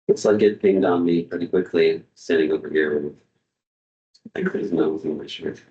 It's like it pinged on me pretty quickly, sitting over here with like his nose in my shirt.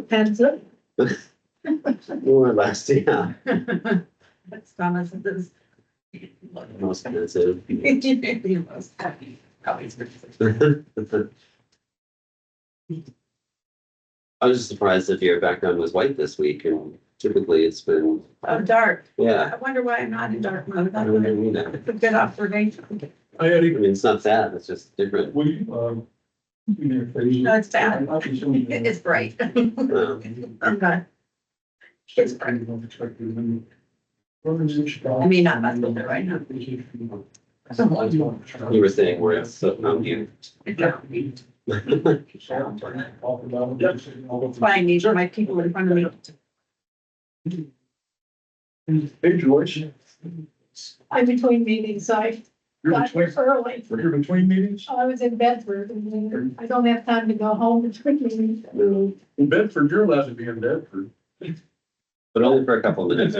Pencil. More or less, yeah. That's Thomas is. Most expensive. Most happy. I was just surprised if your background was white this week, and typically it's been, Oh, dark. yeah. I wonder why I'm not in dark mode. I don't even know. It's a good observation. I mean, it's not sad, it's just different. No, it's bad. It's bright. I'm not. It's bright. I mean, not much with it right now. You were saying where it's so you. That's why I need my people in front of me. Hey, Joyce, I'm between meetings, so I you're got here between, early. you're between meetings? I was in Bedford and then I don't have time to go home between meetings. In Bedford, you're allowed to be in Bedford. But only for a couple of minutes.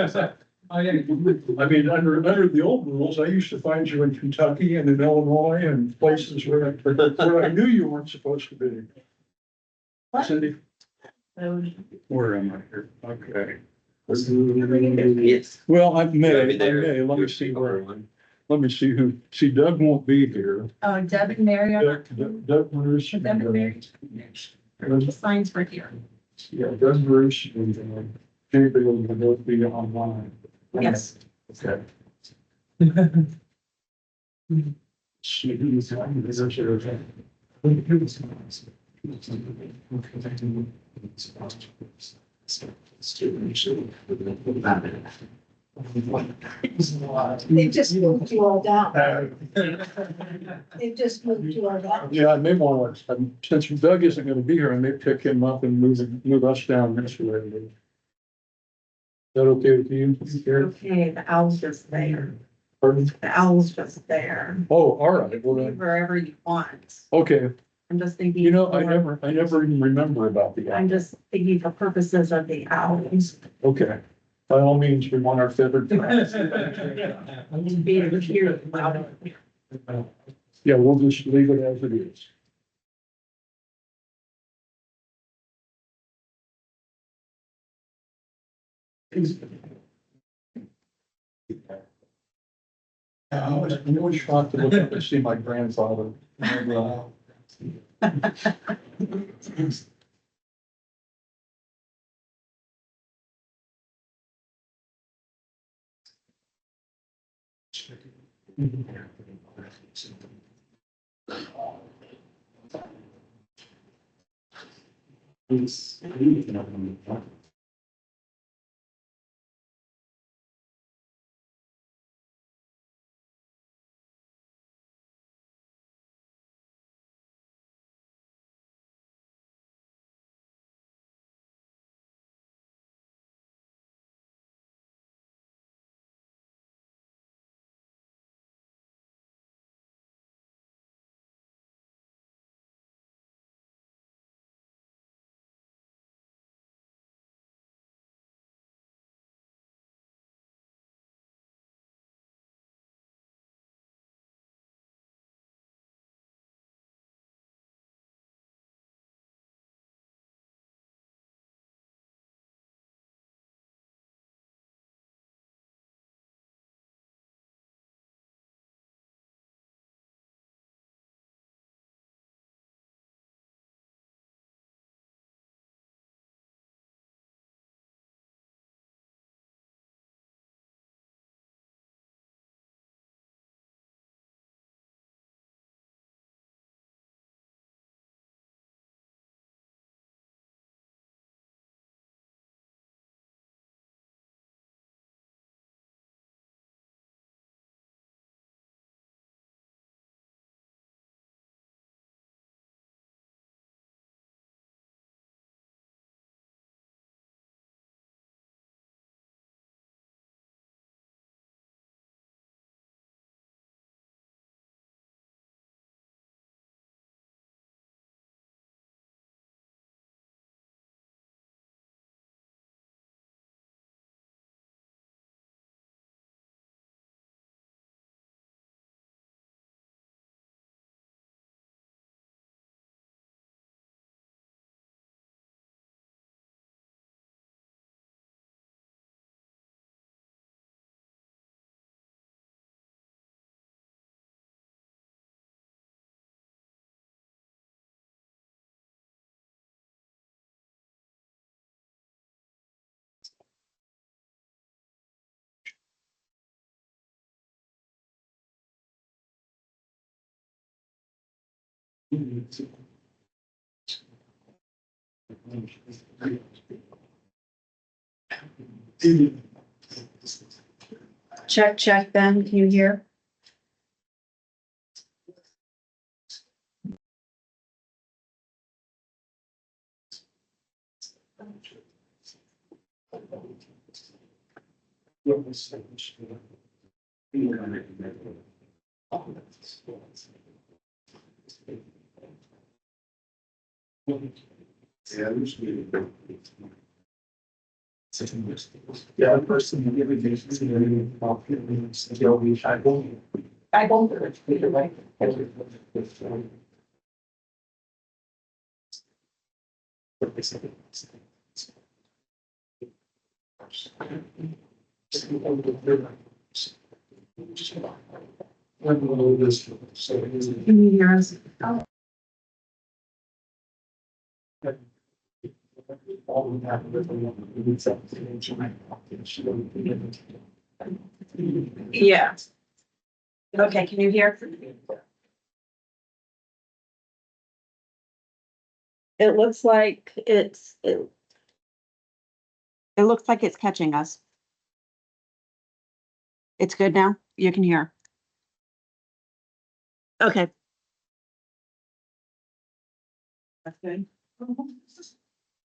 I mean, under the old rules, I used to find you in Kentucky and in Illinois and places where I knew you weren't supposed to be. Cindy, where am I here? Okay. Yes. Well, I You'll may, be there. let me see who, see Doug won't be here. Oh, Deb and Mary are Doug Bruce. Deb and Mary. The signs for here. Yeah, Doug Bruce and Jay Bailey will both be online. Yes. Okay. They just moved you all down. They just moved you all down. Yeah, I may want to, since Doug isn't gonna be here, I may pick him up and move us down this way. Is that okay with you? Eric? Okay, the owl's just there. Pardon? The owl's just there. Oh, all right, well then, Wherever you want. okay, I'm just thinking. you know, I never even remember about the I'm owl. just thinking for purposes of the owls. Okay, by all means, we want our feathered friends. Be able to hear it louder. Yeah, we'll just leave it as it is. I'm always shocked to look up and see my grandfather. Check, check, Ben, can you hear? Yeah, the person who gave it is very popular. I won't do it either way. Can you hear us? Yeah. Okay, can you hear? It looks like it looks like it's catching us. It's good now? You can hear? Okay. That's good.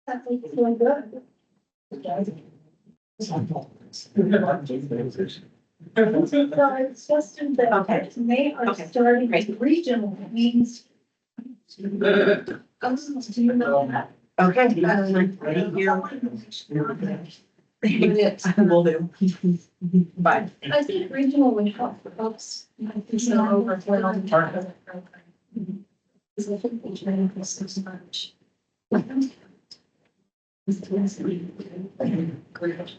That makes it feel good. So it's just in the, Okay. they are Okay. starting Great. regional means. Do you know that? Okay. Thank you. Will do. Bye. I think regional would help folks. So overwhelmed. Because I think the training is so much. Great.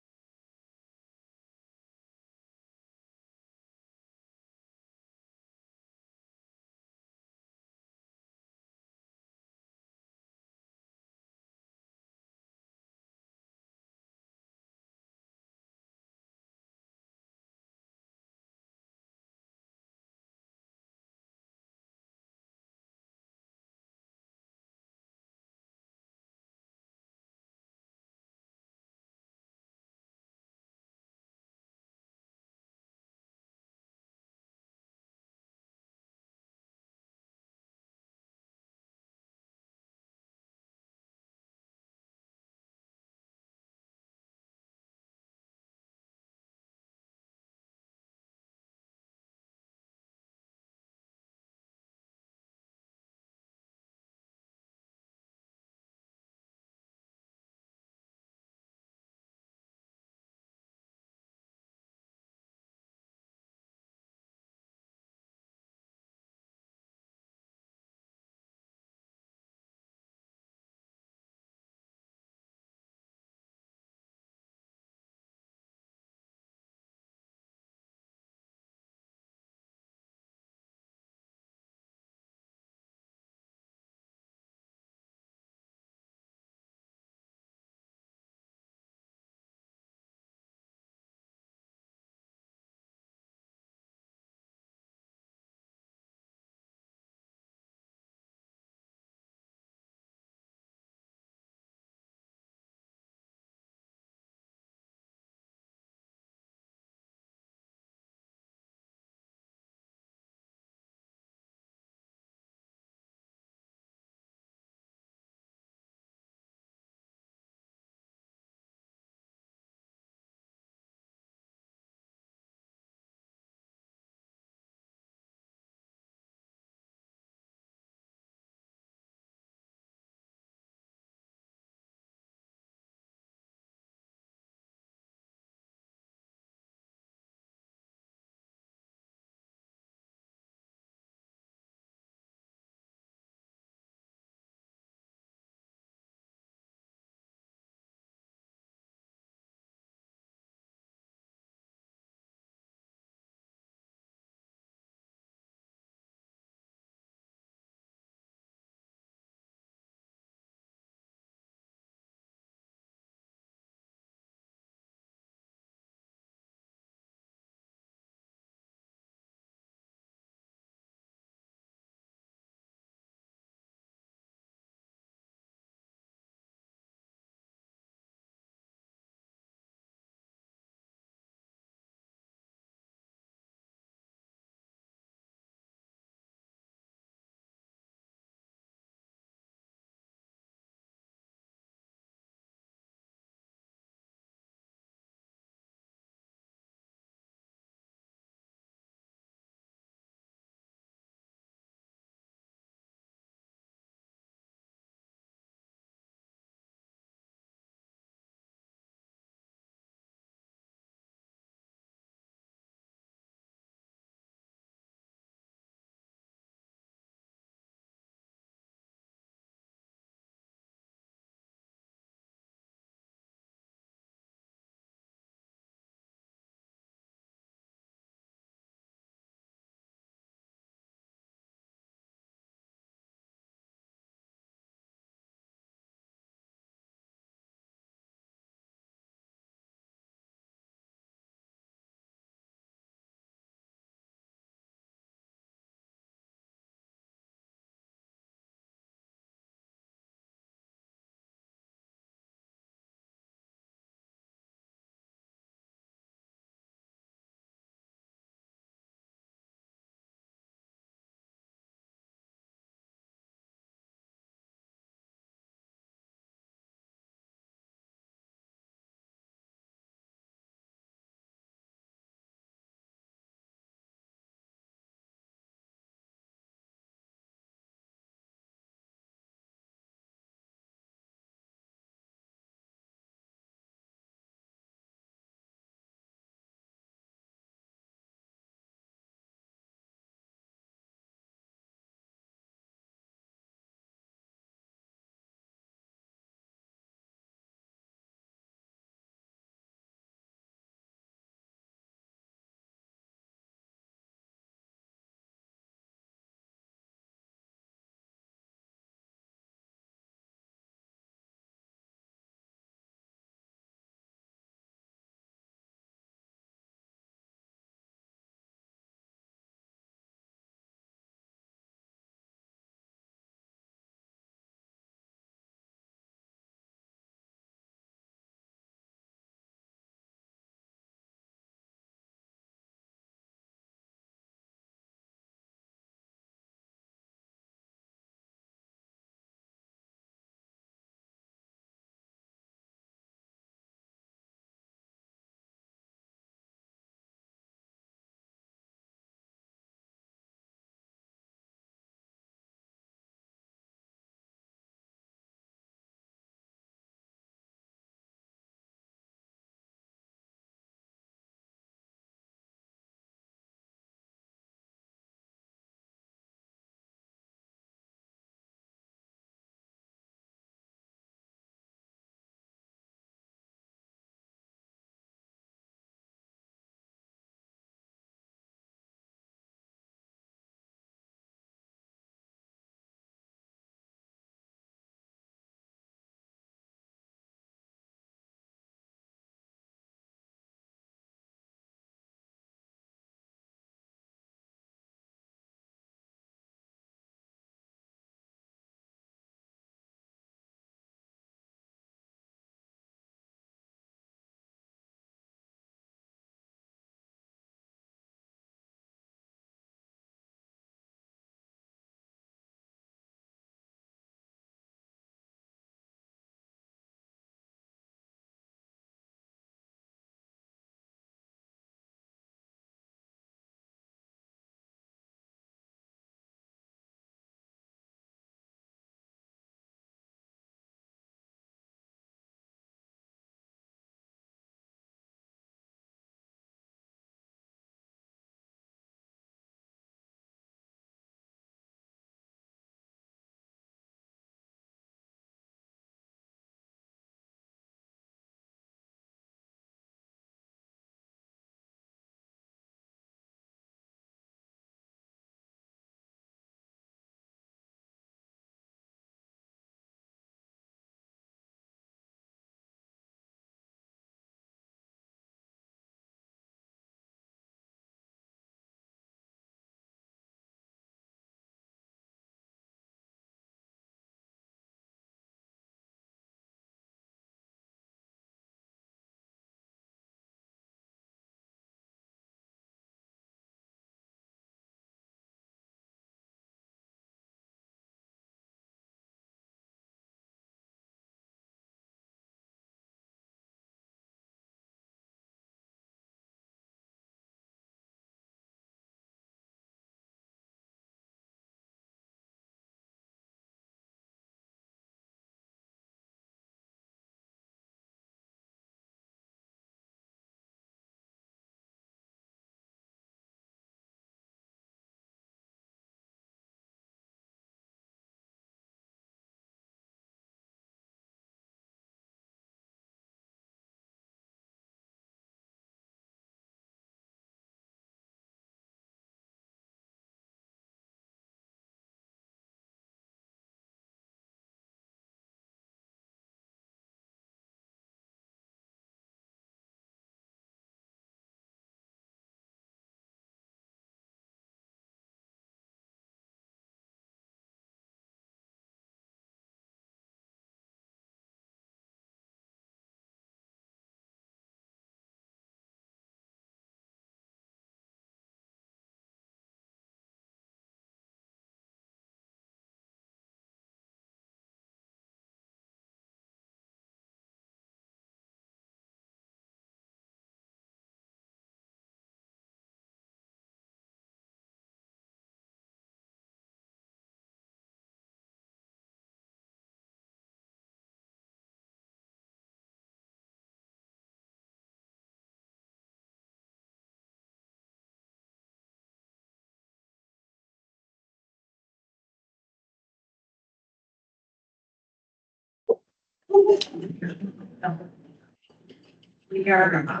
We are.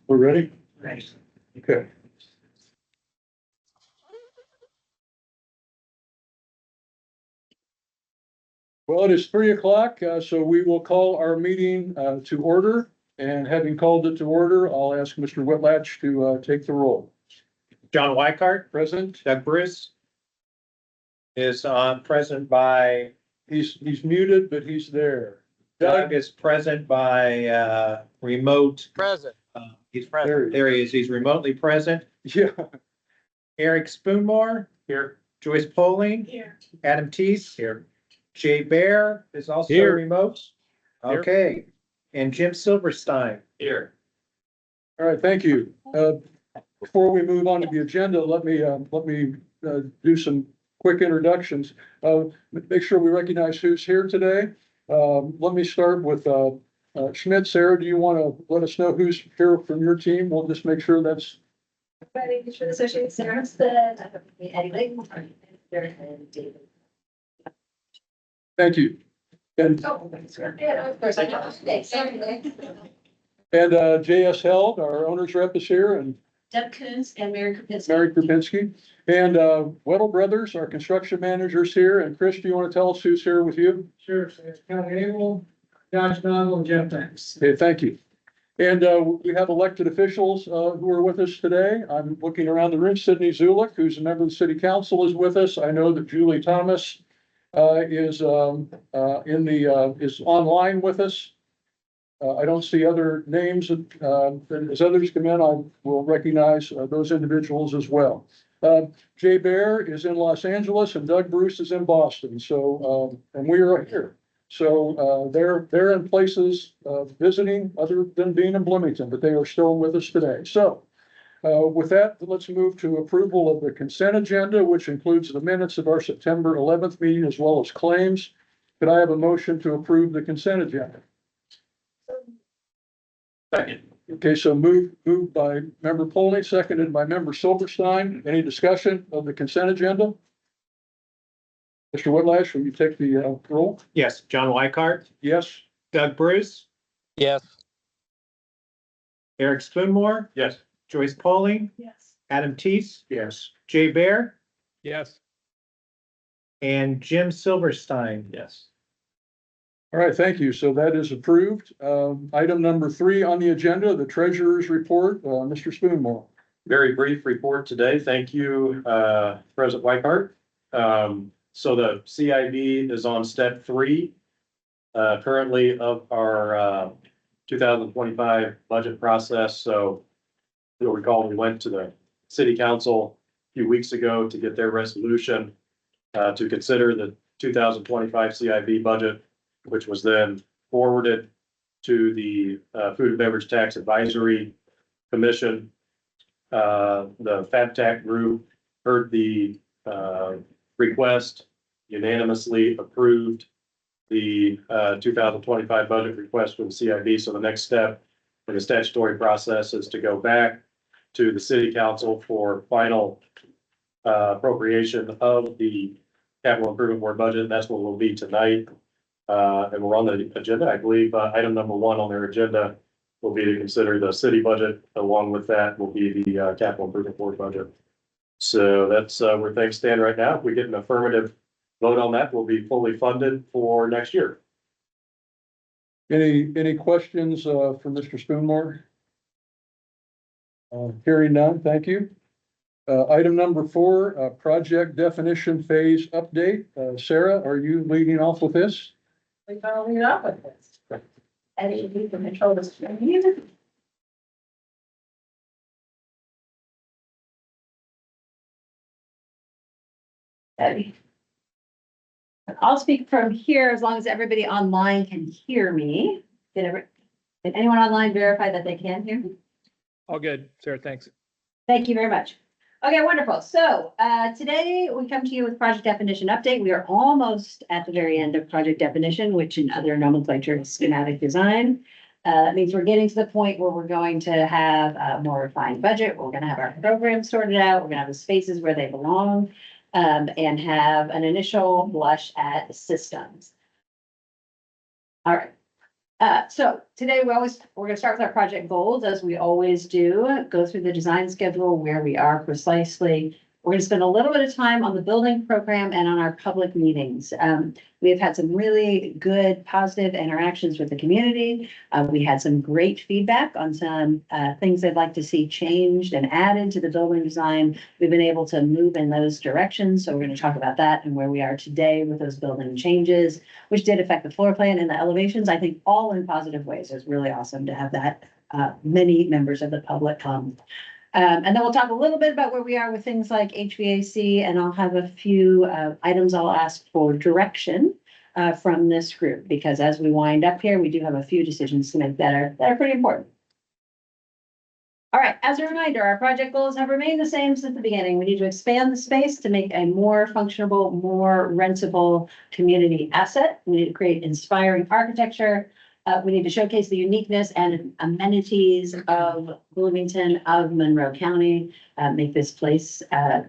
We're ready? Right. Okay. Well, it is 3 o'clock, so we will call our meeting to order. And having called it to order, I'll ask Mr. Whitlatch to take the roll. John Wycart, Present, Doug Bruce is present by, he's muted, but he's there. Doug is present by remote. Present. He's There present. he There he is. He's remotely present. Yeah, Eric Spoonmore. Here. Joyce Poling. Here. Adam Tees. Here. Jay Bear is also Here. remote. Here. Okay. And Jim Silverstein. Here. all right, thank you. Before we move on to the agenda, let me do some quick introductions. Make sure we recognize who's here today. Let me start with Schmidt. Sarah, do you want to let us know who's here from your team? We'll just make sure that's, Ready for the Associate Sarah Stead, I have Eddie Layton, and David. thank you. And Oh, yeah, of course, I know. Thanks, sorry. JS Held, our owner's rep is here, and Deb Coons and Mary Krupinski. Mary Krupinski. And Weddle Brothers, our construction manager's here. And Chris, do you want to tell us who's here with you? Sure, so it's County Able, Josh Donald, and Jeff Thanks. Okay, thank you. And we have elected officials who are with us today. I'm looking around the room. Sydney Zulik, who's a member of the city council, is with us. I know that Julie Thomas is online with us. I don't see other names. As others come in, I will recognize those individuals as well. Jay Bear is in Los Angeles and Doug Bruce is in Boston. So, and we are here. So they're in places visiting other than being in Bloomington, but they are still with us today. So with that, let's move to approval of the consent agenda, which includes the minutes of our September 11th meeting as well as claims. Could I have a motion to approve the consent agenda? Second. Okay, so moved by member Poling, seconded by member Silverstein. Any discussion of the consent agenda? Mr. Whitlatch, will you take the roll? Yes, John Wycart, Yes. Doug Bruce, Yes. Eric Spoonmore, Yes. Joyce Poling, Yes. Adam Tees, Yes. Jay Bear, Yes. and Jim Silverstein. Yes. All right, thank you. So that is approved. Item number 3 on the agenda, the treasurer's report, Mr. Spoonmore. Very brief report today. Thank you, President Whitehart. So the CIB is on step 3, currently of our, 2025 budget process. So you'll recall we went to the city council a few weeks ago to get their resolution, to consider the 2025 CIB budget, which was then forwarded to the, Food and Beverage Tax Advisory Commission. The FABTAC group heard the request, unanimously approved the 2025 budget request from the CIB. So the next step in the statutory process is to go back to the city council for final appropriation of the capital improvement board budget. That's what will be tonight. And we're on the agenda. I believe item number 1 on their agenda will be to consider the city budget. Along with that will be the capital improvement board budget. So that's where things stand right now. If we get an affirmative vote on that, we'll be fully funded for next year. Any questions for Mr. Spoonmore? Hearing none, thank you. Item number 4, project definition phase update. Sarah, are you leading off with this? We following it up with this. Eddie, if you can control the screen. Eddie. I'll speak from here as long as everybody online can hear me. Can anyone online verify that they can hear me? All good, Sarah, thanks. Thank you very much. Okay, wonderful. So today we come to you with project definition update. We are almost at the very end of project definition, which in other nomenclature is schematic design. That means we're getting to the point where we're going to have a more refined budget. We're going to have our programs sorted out. We're going to have the spaces where they belong, and have an initial blush at systems. All right. So today we're gonna start with our project goals, as we always do, go through the design schedule, where we are precisely. We're gonna spend a little bit of time on the building program and on our public meetings. We have had some really good, positive interactions with the community. We had some great feedback on some, things they'd like to see changed and added to the building design. We've been able to move in those directions, so we're gonna talk about that and where we are today with those building changes, which did affect the floor plan and the elevations, I think all in positive ways. It's really awesome to have that, many members of the public come. And then we'll talk a little bit about where we are with things like HVAC, and I'll have a few, items I'll ask for direction, from this group, because as we wind up here, we do have a few decisions to make that are pretty important. All right, as a reminder, our project goals have remained the same since the beginning. We need to expand the space to make a more functional, more rentable community asset. We need to create inspiring architecture. We need to showcase the uniqueness and amenities of Bloomington, of Monroe County, make this place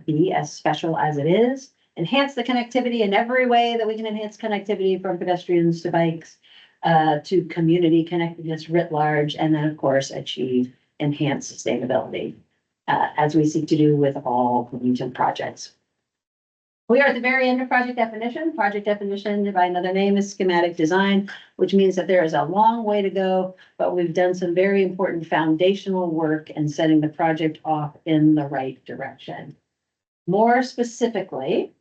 be as special as it is. Enhance the connectivity in every way that we can enhance connectivity, from pedestrians to bikes, to community connectedness writ large, and then, of course, achieve enhanced sustainability, as we seek to do with all Bloomington projects. We are at the very end of project definition. Project definition, by another name, is schematic design, which means that there is a long way to go, but we've done some very important foundational work in setting the project off in the right direction. More specifically,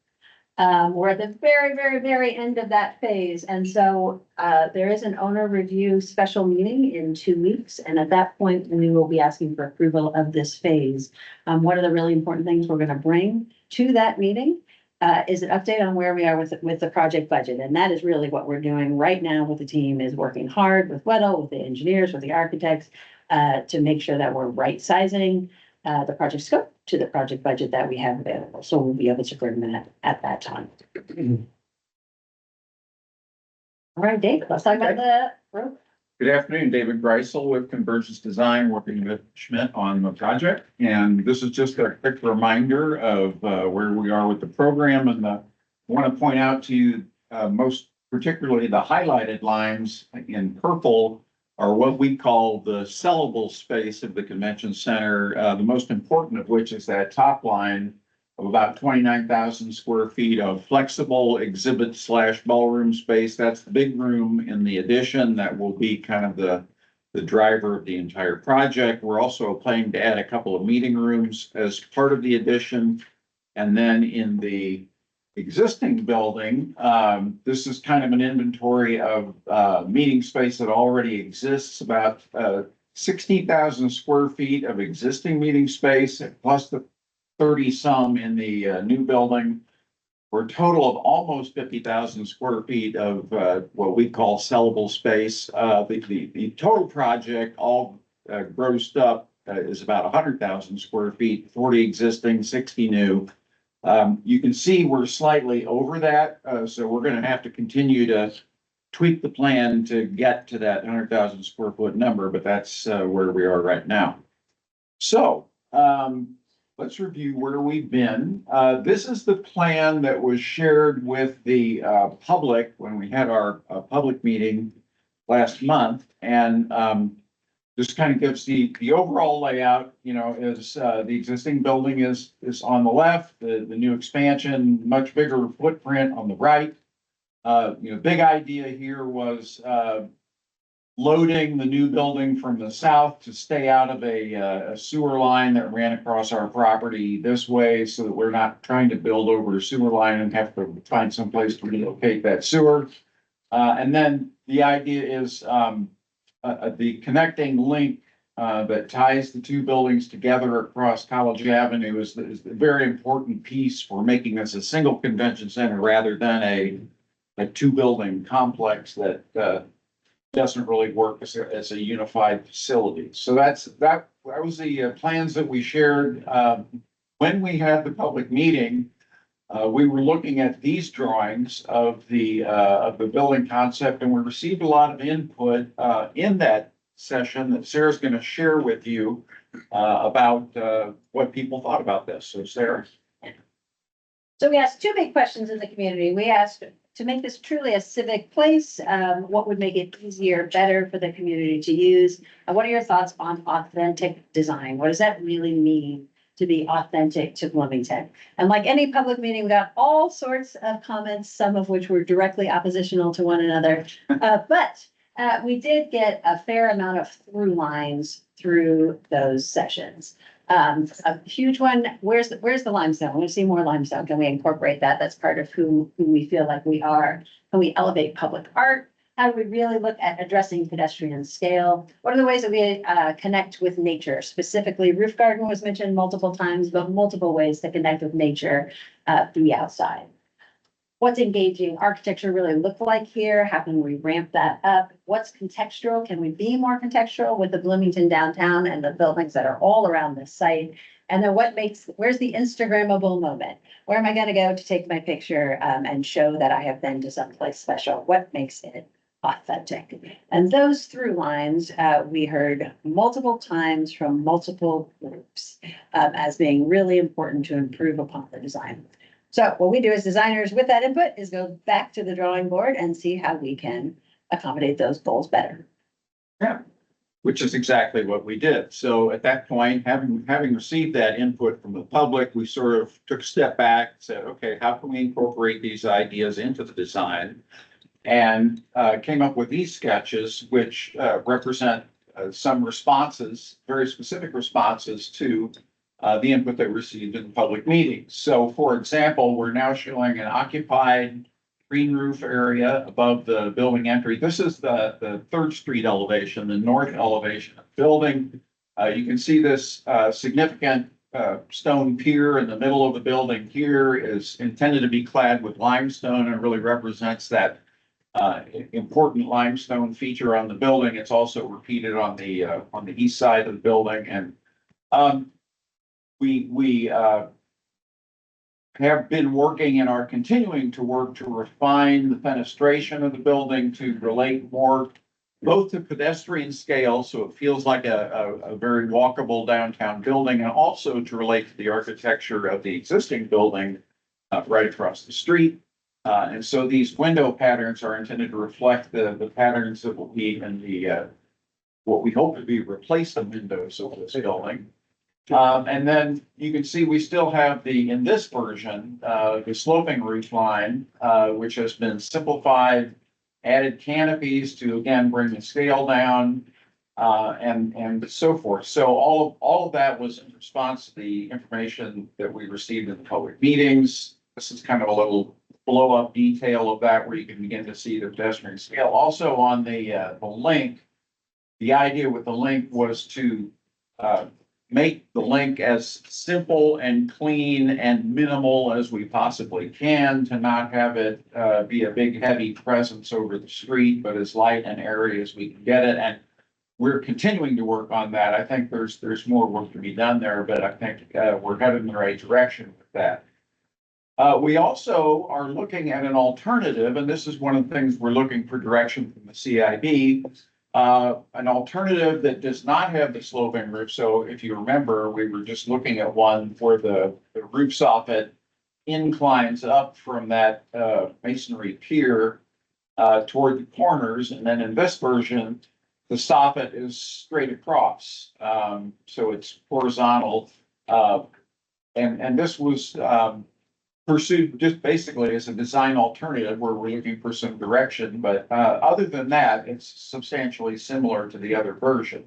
we're at the very, very, very end of that phase. And so there is an owner review special meeting in 2 weeks. And at that point, we will be asking for approval of this phase. One of the really important things we're going to bring to that meeting is an update on where we are with the project budget. And that is really what we're doing right now with the team, is working hard with Weddle, with the engineers, with the architects, to make sure that we're right sizing the project scope to the project budget that we have available. So we'll be able to bring that at that time. All right, Dave, let's talk about the roof. Good afternoon, David Greisel with Convergence Design, working with Schmidt on the project. And this is just a quick reminder of where we are with the program. And I want to point out to you, most particularly the highlighted lines in purple are what we call the sellable space of the convention center. The most important of which is that top line of about 29,000 square feet of flexible exhibit / ballroom space. That's the big room in the addition that will be kind of the driver of the entire project. We're also planning to add a couple of meeting rooms as part of the addition. And then in the existing building, this is kind of an inventory of meeting space that already exists, about 16,000 square feet of existing meeting space, plus the 30 some in the new building, for a total of almost 50,000 square feet of what we call sellable space. The total project, all grossed up, is about 100,000 square feet, 40 existing, 60 new. You can see we're slightly over that, so we're going to have to continue to tweak the plan to get to that 100,000 square foot number, but that's where we are right now. So let's review where we've been. This is the plan that was shared with the public when we had our public meeting last month, and just kind of gives the overall layout. You know, is the existing building is on the left, the new expansion, much bigger footprint on the right. You know, big idea here was loading the new building from the south to stay out of a sewer line that ran across our property this way, so that we're not trying to build over a sewer line and have to find some place to relocate that sewer. And then the idea is the connecting link that ties the two buildings together across College Avenue is a very important piece for making this a single convention center rather than a two building complex that doesn't really work as a unified facility. So that was the plans that we shared when we had the public meeting. We were looking at these drawings of the building concept, and we received a lot of input in that session that Sarah's going to share with you about what people thought about this. So Sarah. So we asked two big questions in the community. We asked, to make this truly a civic place, what would make it easier, better for the community to use? And what are your thoughts on authentic design? What does that really mean to be authentic to Bloomington? And like any public meeting, we got all sorts of comments, some of which were directly oppositional to one another. But we did get a fair amount of through lines through those sessions. A huge one, where's the limestone? I want to see more limestone. Can we incorporate that? That's part of who we feel like we are. Can we elevate public art? How do we really look at addressing pedestrian scale? What are the ways that we connect with nature? Specifically, roof garden was mentioned multiple times, but multiple ways to connect with nature through the outside. What's engaging architecture really look like here? How can we ramp that up? What's contextual? Can we be more contextual with the Bloomington downtown and the buildings that are all around this site? And then where's the Instagrammable moment? Where am I gonna go to take my picture and show that I have been to someplace special? What makes it authentic? And those through lines, we heard multiple times from multiple groups as being really important to improve upon the design. So what we do as designers with that input is go back to the drawing board and see how we can accommodate those goals better. Which is exactly what we did. So at that point, having received that input from the public, we sort of took a step back, said, okay, how can we incorporate these ideas into the design? And came up with these sketches, which represent some responses, very specific responses to the input they received in public meetings. So for example, we're now showing an occupied green roof area above the building entry. This is the 3rd Street elevation, the north elevation of the building. You can see this significant stone pier in the middle of the building here is intended to be clad with limestone and really represents that important limestone feature on the building. It's also repeated on the east side of the building. And we have been working and are continuing to work to refine the fenestration of the building to relate more both to pedestrian scale, so it feels like a very walkable downtown building, and also to relate to the architecture of the existing building right across the street. And so these window patterns are intended to reflect the patterns that will be in the what we hope to be replacement windows of this building. And then you can see we still have in this version, the sloping roof line, which has been simplified, added canopies to again bring the scale down, and so forth. So all of that was in response to the information that we received in the public meetings. This is kind of a little blow up detail of that where you can begin to see the pedestrian scale. Also on the link, the idea with the link was to make the link as simple and clean and minimal as we possibly can, to not have it be a big heavy presence over the street, but as light and airy as we can get it. And we're continuing to work on that. I think there's more work to be done there, but I think we're headed in the right direction with that. We also are looking at an alternative, and this is one of the things we're looking for direction from the CIB. An alternative that does not have the sloping roof. So if you remember, we were just looking at one where the roof soffit inclines up from that masonry pier toward the corners. And then in this version, the soffit is straight across. So it's horizontal. And this was pursued just basically as a design alternative where we're looking for some direction, but other than that, it's substantially similar to the other version.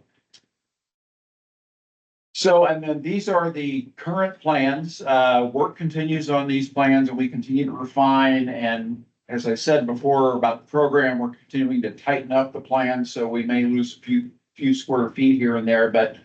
So, and then these are the current plans. Work continues on these plans and we continue to refine. And as I said before about the program, we're continuing to tighten up the plan. So we may lose a few square feet here and there, but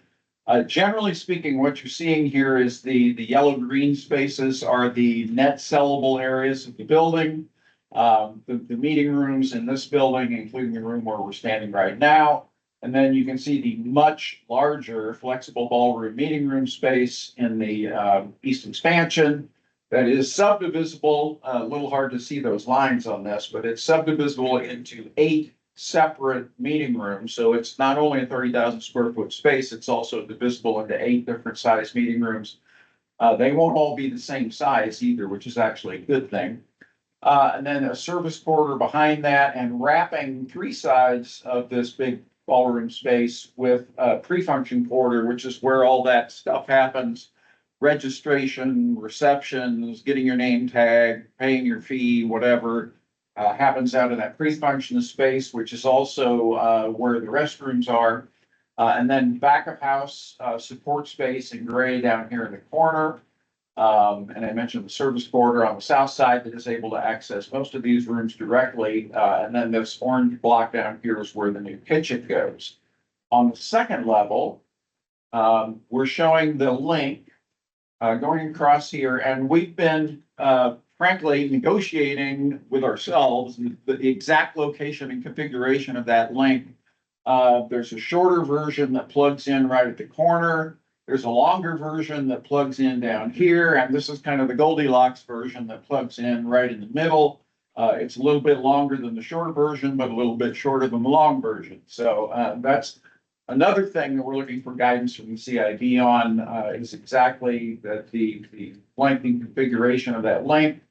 generally speaking, what you're seeing here is the yellow green spaces are the net sellable areas of the building. The meeting rooms in this building, including the room where we're standing right now. And then you can see the much larger flexible ballroom meeting room space in the east expansion that is subdivisible. A little hard to see those lines on this, but it's subdivisible into 8 separate meeting rooms. So it's not only a 30,000 square foot space, it's also divisible into 8 different size meeting rooms. They won't all be the same size either, which is actually a good thing. And then a service corridor behind that and wrapping three sides of this big ballroom space with a pre-function corridor, which is where all that stuff happens. Registration, receptions, getting your name tag, paying your fee, whatever, happens out of that pre-function space, which is also, where the restrooms are. And then back of house, support space in gray down here in the corner. And I mentioned the service corridor on the south side that is able to access most of these rooms directly. And then this orange block down here is where the new kitchen goes. On the second level, we're showing the link going across here, and we've been frankly negotiating with ourselves the exact location and configuration of that link. There's a shorter version that plugs in right at the corner. There's a longer version that plugs in down here, and this is kind of the Goldilocks version that plugs in right in the middle. It's a little bit longer than the short version, but a little bit shorter than the long version. So that's another thing that we're looking for guidance from the CID on, is exactly the length and configuration of that link.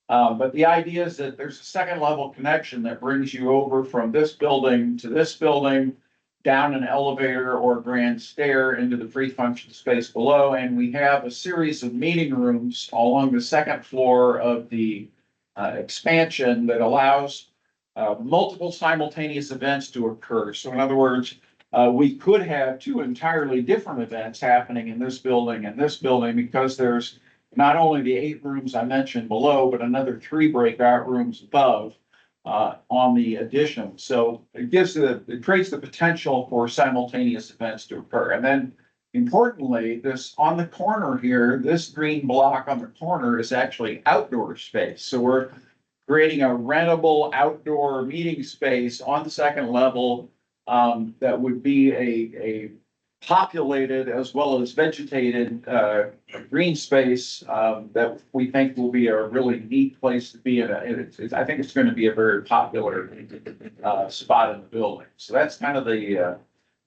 But the idea is that there's a second level connection that brings you over from this building to this building, down an elevator or grand stair into the free function space below. And we have a series of meeting rooms along the second floor of the expansion that allows multiple simultaneous events to occur. So in other words, we could have two entirely different events happening in this building and this building, because there's not only the 8 rooms I mentioned below, but another 3 breakout rooms above on the addition. So it creates the potential for simultaneous events to occur. And then importantly, this on the corner here, this green block on the corner is actually outdoor space. So we're creating a rentable outdoor meeting space on the second level that would be a populated as well as vegetated green space that we think will be a really neat place to be in. I think it's going to be a very popular spot in the building. So that's kind of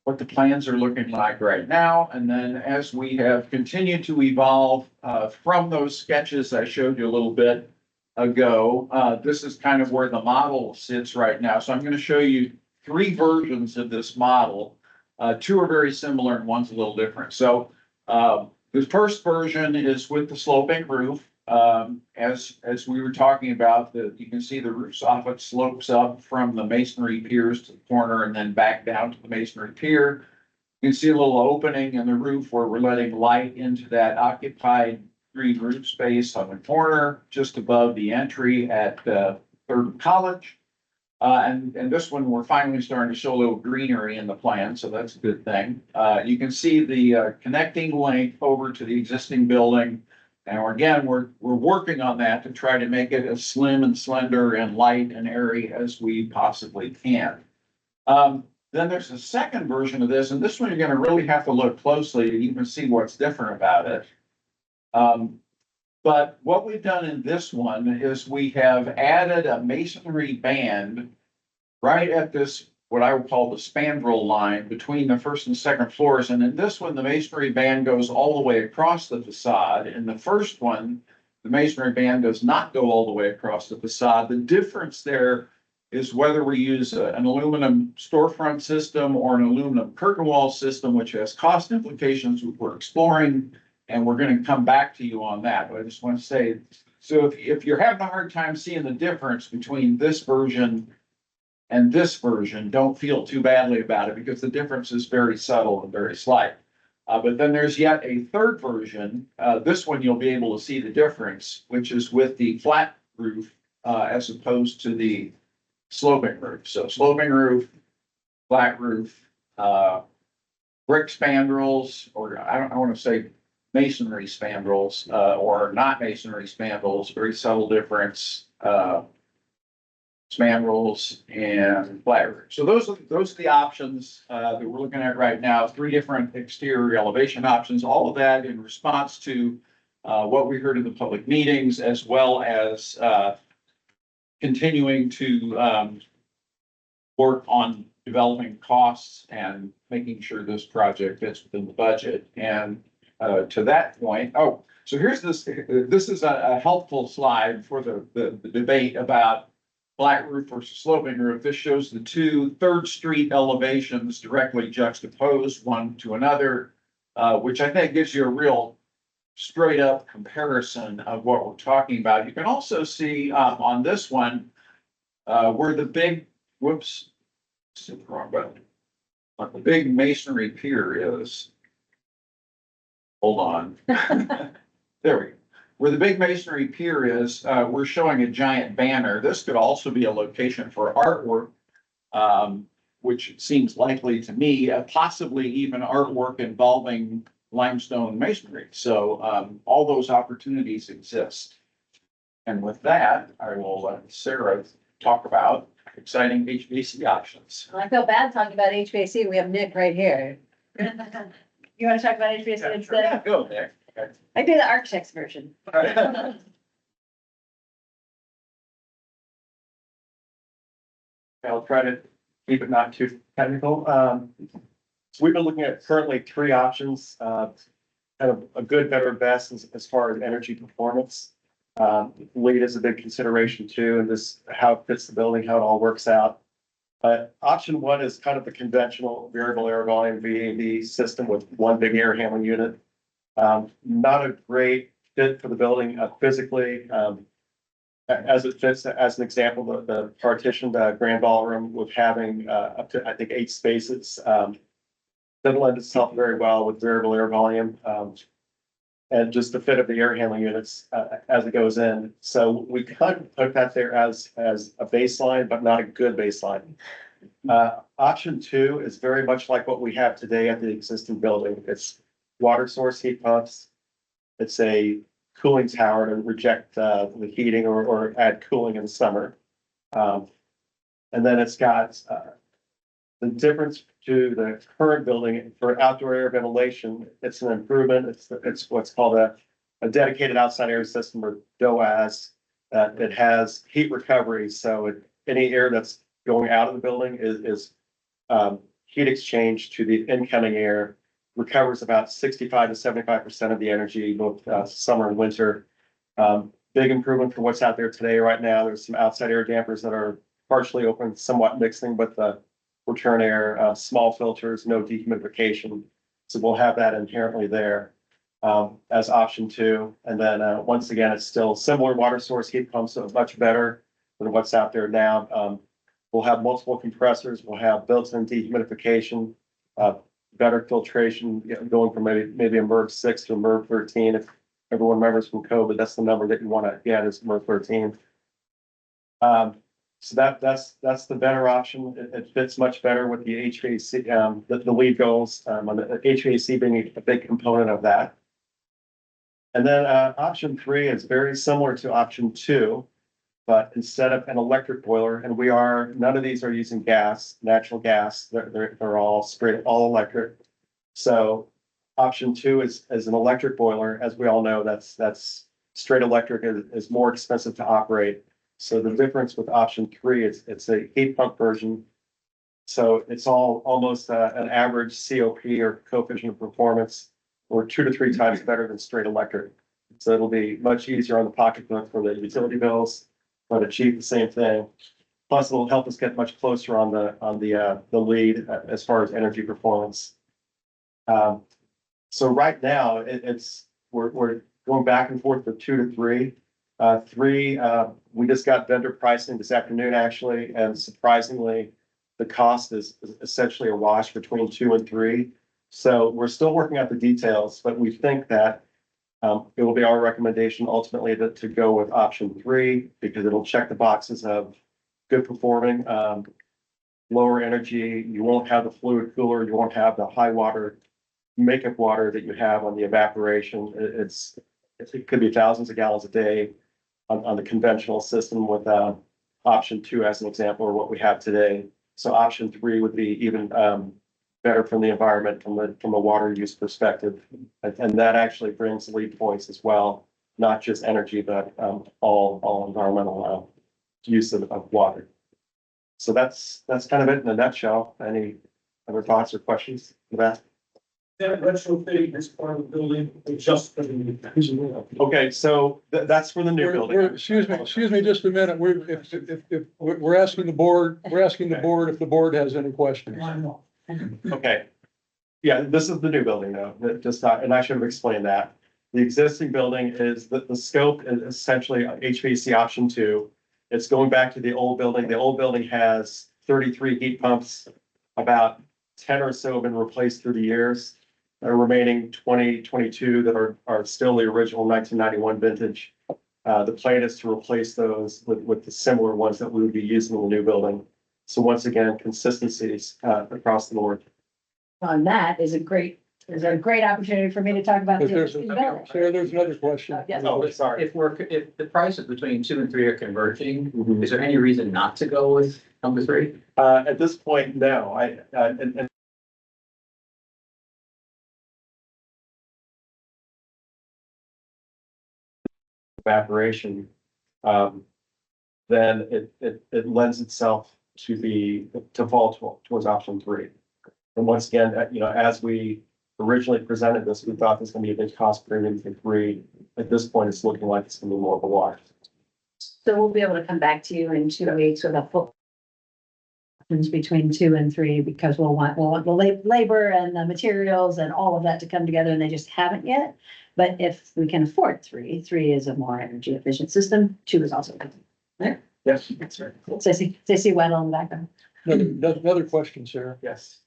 what the plans are looking like right now. And then as we have continued to evolve from those sketches I showed you a little bit ago, this is kind of where the model sits right now. So I'm going to show you 3 versions of this model. 2 are very similar and one's a little different. So the first version is with the sloping roof. As we were talking about, you can see the roof soffit slopes up from the masonry piers to the corner and then back down to the masonry pier. You can see a little opening in the roof where we're letting light into that occupied green roof space on the corner just above the entry at Third and College. And this one, we're finally starting to show a little greenery in the plan, so that's a good thing. You can see the connecting link over to the existing building. And again, we're working on that to try to make it as slim and slender and light and airy as we possibly can. Then there's a second version of this, and this one you're going to really have to look closely to even see what's different about it. But what we've done in this one is we have added a masonry band right at this, what I would call the spandrel line between the first and second floors. And in this one, the masonry band goes all the way across the facade. In the first one, the masonry band does not go all the way across the facade. The difference there is whether we use an aluminum storefront system or an aluminum curtain wall system, which has cost implications we're exploring. And we're going to come back to you on that. But I just want to say, so if you're having a hard time seeing the difference between this version and this version, don't feel too badly about it, because the difference is very subtle and very slight. But then there's yet a third version. This one you'll be able to see the difference, which is with the flat roof as opposed to the sloping roof. So sloping roof, flat roof, brick spandrels, or I want to say masonry spandrels, or not masonry spandrels, very subtle difference, spandrels and flat roof. So those are the options that we're looking at right now. 3 different exterior elevation options, all of that in response to what we heard in the public meetings, as well as continuing to work on developing costs and making sure this project fits within the budget. And to that point, So here's this is a helpful slide for the debate about flat roof versus sloping roof. This shows the two Third Street elevations directly juxtaposed one to another, which I think gives you a real straight up comparison of what we're talking about. You can also see on this one where the big, whoops, wrong button. The big masonry pier is. Hold on. There we go. Where the big masonry pier is, we're showing a giant banner. This could also be a location for artwork, which seems likely to me, possibly even artwork involving limestone masonry. So all those opportunities exist. And with that, I will let Sarah talk about exciting HVAC options. I feel bad talking about HVAC. We have Nick right here. You want to talk about HVAC instead? Yeah, go there. Okay. I do the architect's version. I'll try to keep it not too technical. So we've been looking at currently three options, kind of a good, better, best as far as energy performance. Weight is a big consideration too, and this, how it fits the building, how it all works out. But option one is kind of the conventional variable air volume VAV system with one big air handling unit. Not a great fit for the building physically. As it fits, as an example, the partitioned grand ballroom with having up to, I think, 8 spaces doesn't lend itself very well with variable air volume. And just the fit of the air handling units as it goes in. So we kind of put that there as a baseline, but not a good baseline. Option two is very much like what we have today at the existing building. It's water source heat pumps. It's a cooling tower to reject the heating or add cooling in the summer. And then it's got the difference to the current building for outdoor air ventilation. It's an improvement. It's what's called a dedicated outside air system, or DOAS. It has heat recovery. So any air that's going out of the building is heat exchange to the incoming air, recovers about 65 to 75% of the energy, both summer and winter. Big improvement for what's out there today. Right now, there's some outside air dampers that are partially open, somewhat mixing with the return air, small filters, no dehumidification. So we'll have that inherently there as option two. And then once again, it's still similar water source heat pumps, so much better than what's out there now. We'll have multiple compressors. We'll have built-in dehumidification, better filtration, going from maybe a MERV 6 to a MERV 13. If everyone remembers from COVID, that's the number that you want to get, is MERV 13. So that's the better option. It fits much better with the HVAC, the lead goals, on the HVAC being a big component of that. And then option three is very similar to option two, but instead of an electric boiler, and none of these are using gas, natural gas. They're all all electric. So option two is an electric boiler. As we all know, that's straight electric is more expensive to operate. So the difference with option three is it's a heat pump version. So it's almost an average COP, or coefficient of performance, or 2 to 3 times better than straight electric. So it'll be much easier on the pocketbook for the utility bills, but achieve the same thing. Plus, it'll help us get much closer on the lead as far as energy performance. So right now we're going back and forth with 2 to 3. We just got vendor pricing this afternoon, actually, and surprisingly, the cost is essentially a wash between 2 and 3. So we're still working out the details, but we think that it will be our recommendation ultimately to go with option 3, because it'll check the boxes of good performing, lower energy. You won't have the fluid cooler. You won't have the high water makeup water that you have on the evaporation. It could be thousands of gallons a day on the conventional system with option 2 as an example, or what we have today. So option 3 would be even better from the environment, from a water use perspective. And that actually brings lead points as well, not just energy, but all environmental use of water. So that's kind of it in a nutshell. Any other thoughts or questions for that? That retrofitting this part of the building, just for the. Okay, so that's for the new building. Excuse me just a minute. We're asking the board if the board has any questions. Okay. Yeah, this is the new building though, that just, and I should have explained that. The existing building is, the scope is essentially HVAC option 2. It's going back to the old building. The old building has 33 heat pumps. About 10 or so have been replaced through the years. The remaining 22 that are still the original 1991 vintage. The plan is to replace those with the similar ones that we would be using in the new building. So once again, consistencies across the board. On that is a great opportunity for me to talk about the There's existing building. Sarah, there's another question. Yes. Oh, sorry. If the prices between 2 and 3 are converging, is there any reason not to go with number 3? At this point, no, and evaporation, then it lends itself to fall towards option 3. And once again, as we originally presented this, we thought there's gonna be a big cost premium for 3. At this point, it's looking like it's gonna be more of a wash. So we'll be able to come back to you in 2 weeks with a full difference between 2 and 3, because we'll want the labor and the materials and all of that to come together, and they just haven't yet. But if we can afford 3 is a more energy efficient system. 2 is also good. Yes. That's right. Stacy Weddle in the background. Another question, Sarah. Yes.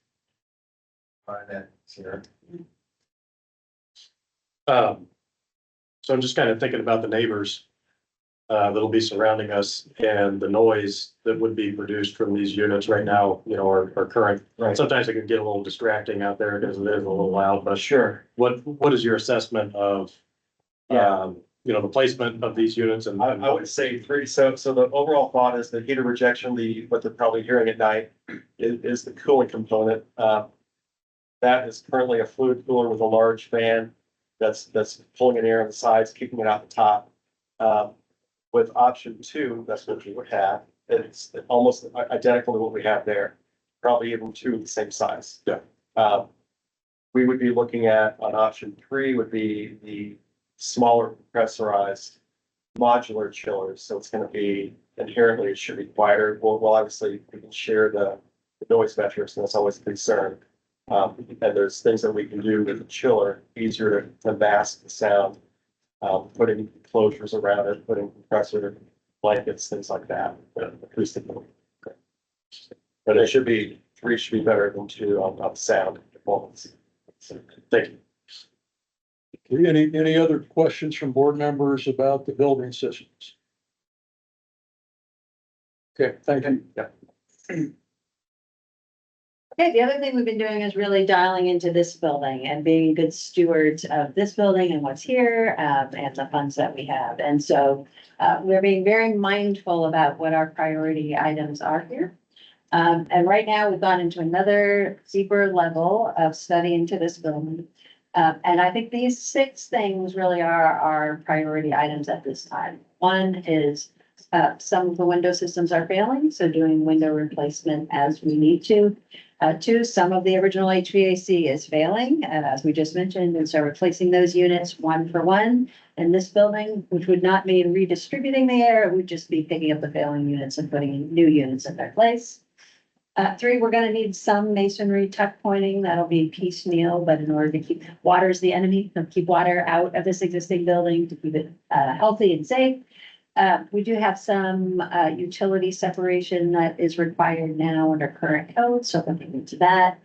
That, Sarah. So I'm just kind of thinking about the neighbors that'll be surrounding us and the noise that would be produced from these units right now, are current. Right. Sometimes it can get a little distracting out there because it is a little loud, but Sure. what is your assessment of, the placement of these units and? I would say 3. So the overall thought is the heater rejection, what they're probably hearing at night is the cooling component. That is currently a fluid cooler with a large fan that's pulling in air on the sides, keeping it out the top. With option 2, that's what you would have. It's almost identical to what we have there, probably even 2 of the same size. Yeah. We would be looking at, on option 3 would be the smaller pressurized modular chillers. So it's gonna be inherently, it should be quieter. Well, obviously we can share the noise metrics, and that's always a concern. And there's things that we can do with the chiller, easier to mask the sound. Putting closures around it, putting compressor blankets, things like that, acoustic. But it should be, 3 should be better than 2 on sound performance. So, thank you. Any other questions from board members about the building systems? Okay, thank you. Yeah. Okay, the other thing we've been doing is really dialing into this building and being good stewards of this building and what's here, and the funds that we have. And so, we're being very mindful about what our priority items are here. And right now, we've gone into another deeper level of study into this building. And I think these 6 things really are our priority items at this time. One is, some of the window systems are failing, so doing window replacement as we need to. 2, some of the original HVAC is failing, as we just mentioned, and so replacing those units 1 for 1 in this building, which would not mean redistributing the air, it would just be picking up the failing units and putting in new units in their place. 3, we're gonna need some masonry tuck pointing, that'll be piecemeal, but in order to keep, water's the enemy, so keep water out of this existing building to keep it healthy and safe. We do have some utility separation that is required now under current code, so looking into that.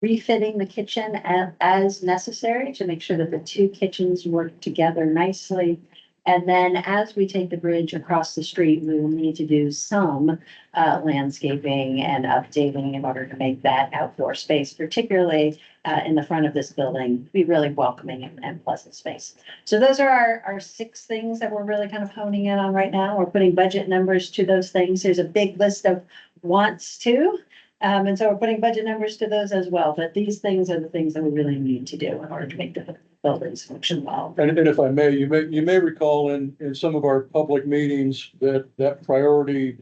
Refitting the kitchen as necessary to make sure that the 2 kitchens work together nicely. And then as we take the bridge across the street, we will need to do some landscaping and updating in order to make that outdoor space, particularly in the front of this building, be really welcoming and pleasant space. So those are our 6 things that we're really kind of honing in on right now. We're putting budget numbers to those things. There's a big list of wants to. And so we're putting budget numbers to those as well. But these things are the things that we really need to do in order to make the buildings function well. And if I may, you may recall in some of our public meetings that priority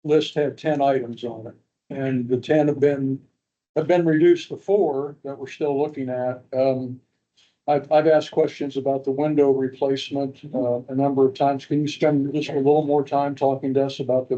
list had 10 items on it. And the 10 have been have been reduced before that we're still looking at. I've asked questions about the window replacement, a number of times. Can you spend just a little more time talking to us about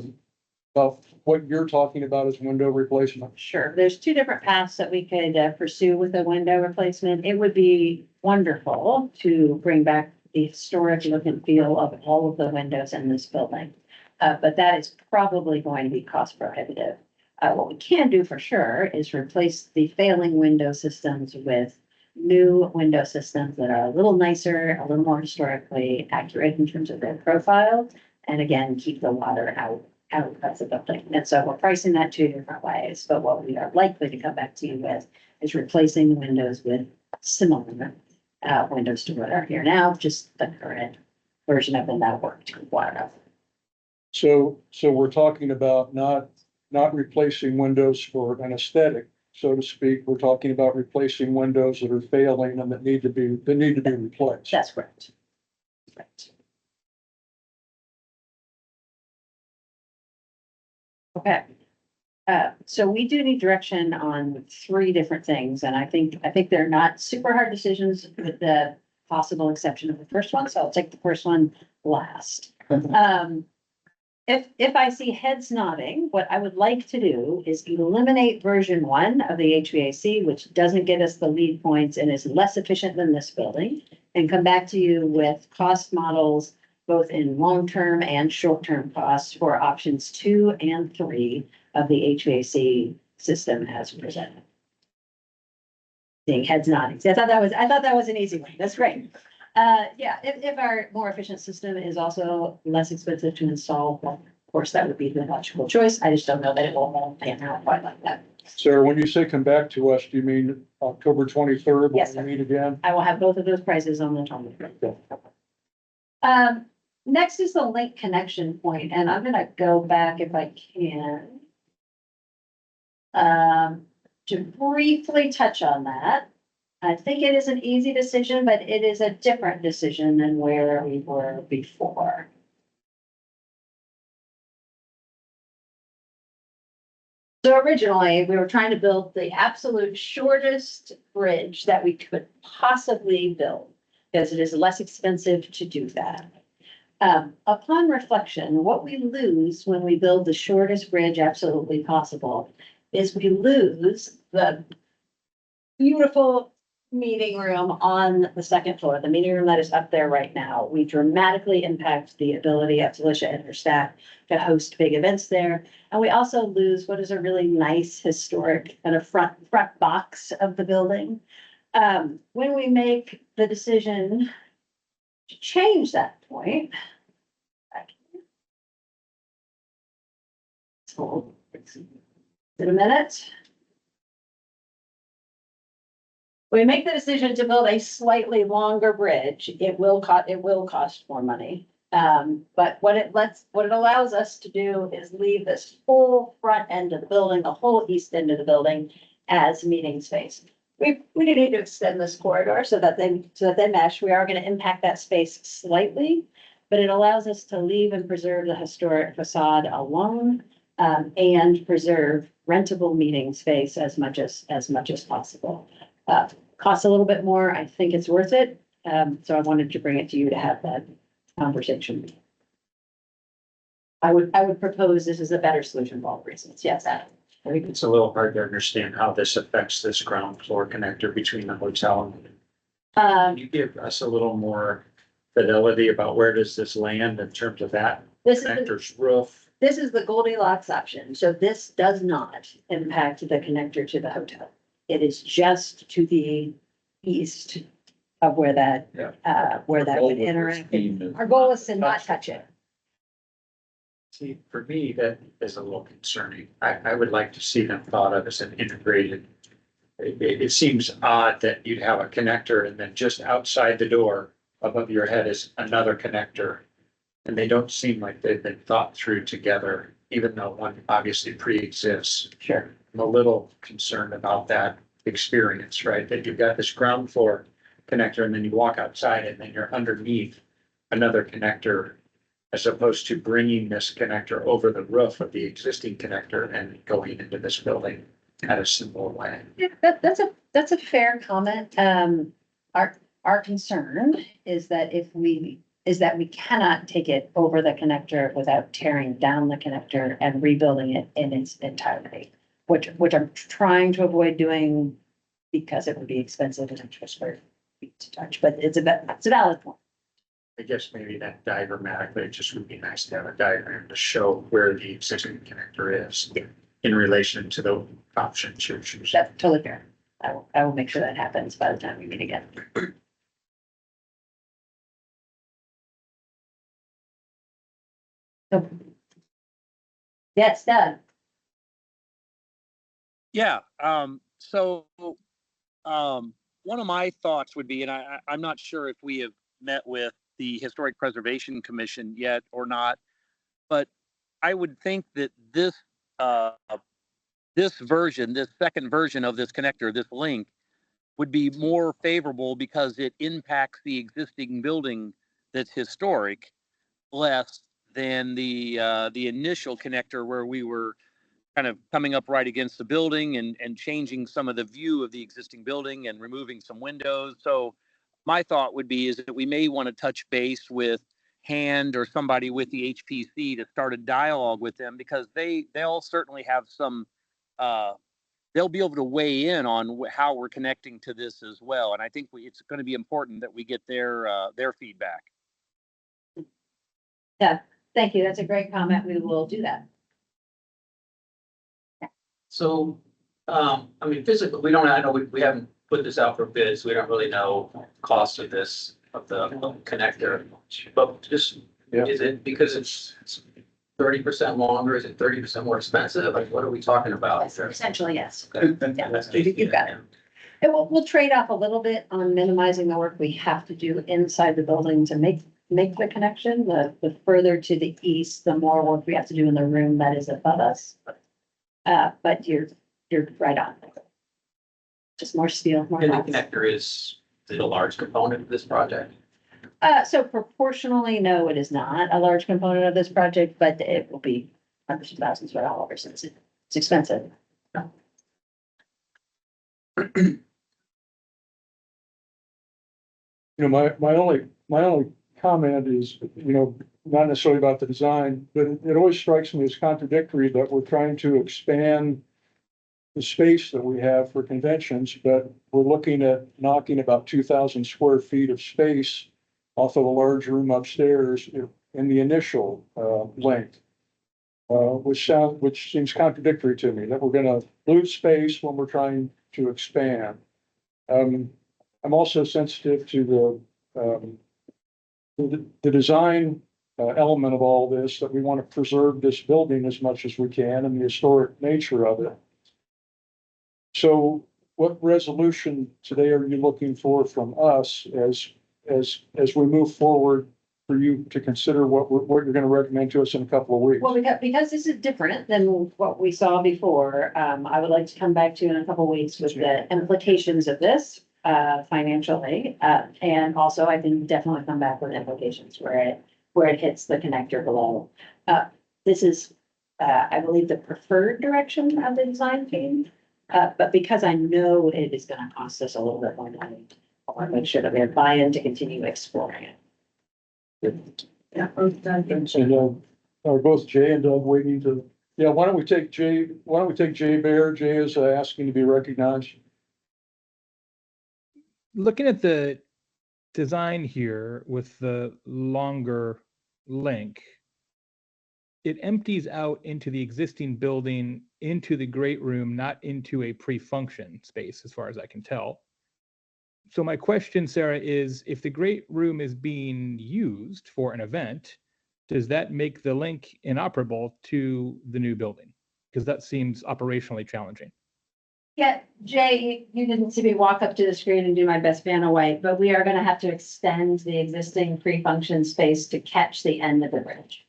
what you're talking about as window replacement? Sure, there's two different paths that we could pursue with a window replacement. It would be wonderful to bring back the historic look and feel of all of the windows in this building. But that is probably going to be cost prohibitive. What we can do for sure is replace the failing window systems with new window systems that are a little nicer, a little more historically accurate in terms of their profile. And again, keep the water out of the building. And so we're pricing that two different ways, but what we are likely to come back to you with is replacing the windows with similar windows to what are here now, just the current version of them that work to water. So we're talking about not replacing windows for an aesthetic, so to speak. We're talking about replacing windows that are failing and that need to be replaced. That's correct. Right. Okay. So we do need direction on three different things, and I think they're not super hard decisions with the possible exception of the first one, so I'll take the first one last. If I see heads nodding, what I would like to do is eliminate version 1 of the HVAC, which doesn't get us the lead points and is less efficient than this building, and come back to you with cost models, both in long-term and short-term costs for options 2 and 3 of the HVAC system as presented. Seeing heads nodding. I thought that was an easy one. That's great. Yeah, if our more efficient system is also less expensive to install, well, of course, that would be the logical choice. I just don't know that it will all pan out quite like that. Sarah, when you say come back to us, do you mean October 23rd? Yes, When we meet again? I will have both of those prices on the 23rd. Next is the link connection point, and I'm gonna go back if I can. To briefly touch on that. I think it is an easy decision, but it is a different decision than where we were before. So originally, we were trying to build the absolute shortest bridge that we could possibly build, because it is less expensive to do that. Upon reflection, what we lose when we build the shortest bridge absolutely possible is we lose the beautiful meeting room on the second floor, the meeting room that is up there right now. We dramatically impact the ability of Felicia and her staff to host big events there. And we also lose what is a really nice historic kind of front box of the building. When we make the decision to change that point, hold in a minute. We make the decision to build a slightly longer bridge, it will cost more money. But what it allows us to do is leave this whole front end of the building, the whole east end of the building as meeting space. We do need to extend this corridor so that they mesh. We are going to impact that space slightly, but it allows us to leave and preserve the historic facade alone, and preserve rentable meeting space as much as possible. Costs a little bit more. I think it's worth it. So I wanted to bring it to you to have that conversation. I would propose this is a better solution for all reasons. Yes, Adam. I think it's a little hard to understand how this affects this ground floor connector between the hotel and. Can you give us a little more fidelity about where does this land in terms of that connector's roof? This is the Goldilocks option. So this does not impact the connector to the hotel. It is just to the east of where that would interact. Our goal is to not touch it. See, for me, that is a little concerning. I would like to see them thought of as an integrated. It seems odd that you'd have a connector and then just outside the door above your head is another connector. And they don't seem like they've been thought through together, even though one obviously pre-exists. Sure. I'm a little concerned about that experience, right? That you've got this ground floor connector and then you walk outside and then you're underneath another connector, as opposed to bringing this connector over the roof of the existing connector and going into this building. at a simple way. Yeah, that's a fair comment. Our concern is that we cannot take it over the connector without tearing down the connector and rebuilding it in its entirety. Which I'm trying to avoid doing because it would be expensive and extra square feet to touch, but it's a valid point. I guess maybe that diagrammatically, it just would be nice to have a diagram to show where the existing connector is in relation to the options you're choosing. That's totally fair. I will make sure that happens by the time we meet again. So. Yes, Doug. Yeah, one of my thoughts would be, and I'm not sure if we have met with the Historic Preservation Commission yet or not, but I would think that this second version of this connector, this link, would be more favorable because it impacts the existing building that's historic less than the initial connector where we were kind of coming up right against the building and changing some of the view of the existing building and removing some windows. So my thought would be is that we may want to touch base with Hand or somebody with the HPC to start a dialogue with them, because they'll certainly have some, they'll be able to weigh in on how we're connecting to this as well. And I think it's going to be important that we get their feedback. Yeah, thank you. That's a great comment. We will do that. So, I mean, physically, we don't, I know we haven't put this out for bids. We don't really know cost of this, of the connector. But just, Yeah. is it because it's 30% longer? Is it 30% more expensive? Like, what are we talking about? Essentially, yes. Okay. Yeah, you've got it. And we'll trade off a little bit on minimizing the work we have to do inside the building to make the connection. The further to the east, the more work we have to do in the room that is above us. But you're right on. Just more steel, more. And the bolts. connector is a large component of this project. So proportionally, no, it is not a large component of this project, but it will be hundreds of thousands of dollars since it's expensive. You know, my only comment is, you know, not necessarily about the design, but it always strikes me as contradictory that we're trying to expand the space that we have for conventions, but we're looking at knocking about 2,000 square feet of space off of a large room upstairs in the initial length. Which seems contradictory to me, that we're gonna lose space when we're trying to expand. I'm also sensitive to the design element of all this, that we want to preserve this building as much as we can and the historic nature of it. So what resolution today are you looking for from us as we move forward for you to consider what you're going to recommend to us in a couple of weeks? Well, because this is different than what we saw before, I would like to come back to you in a couple of weeks with the implications of this financially. And also I can definitely come back with implications where it hits the connector below. This is, I believe, the preferred direction of the design team. But because I know it is gonna cost us a little bit more money, I want to make sure that we have buy-in to continue exploring it. Yeah. And are both Jay and Doug waiting to, yeah, why don't we take Jay Bear? Jay is asking to be recognized. Looking at the design here with the longer link, it empties out into the existing building, into the great room, not into a pre-function space, as far as I can tell. So my question, Sarah, is if the great room is being used for an event, does that make the link inoperable to the new building? Because that seems operationally challenging. Yeah, Jay, you didn't see me walk up to the screen and do my best Vanna White, but we are gonna have to extend the existing pre-function space to catch the end of the bridge.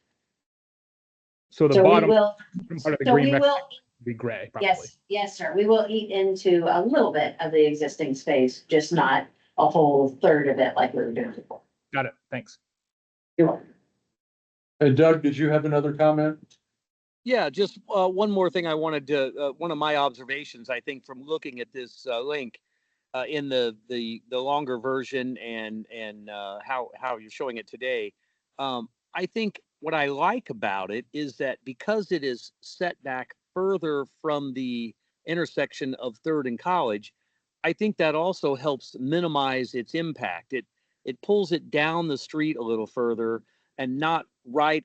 So the So we bottom will, part of the so green we rectangle will, would be gray, probably. yes, sir. We will eat into a little bit of the existing space, just not a whole third of it like we were doing before. Got it, thanks. You're welcome. And Doug, did you have another comment? Yeah, just one more thing I wanted to, one of my observations, I think, from looking at this link in the longer version and how you're showing it today. I think what I like about it is that because it is set back further from the intersection of Third and College, I think that also helps minimize its impact. It pulls it down the street a little further and not right,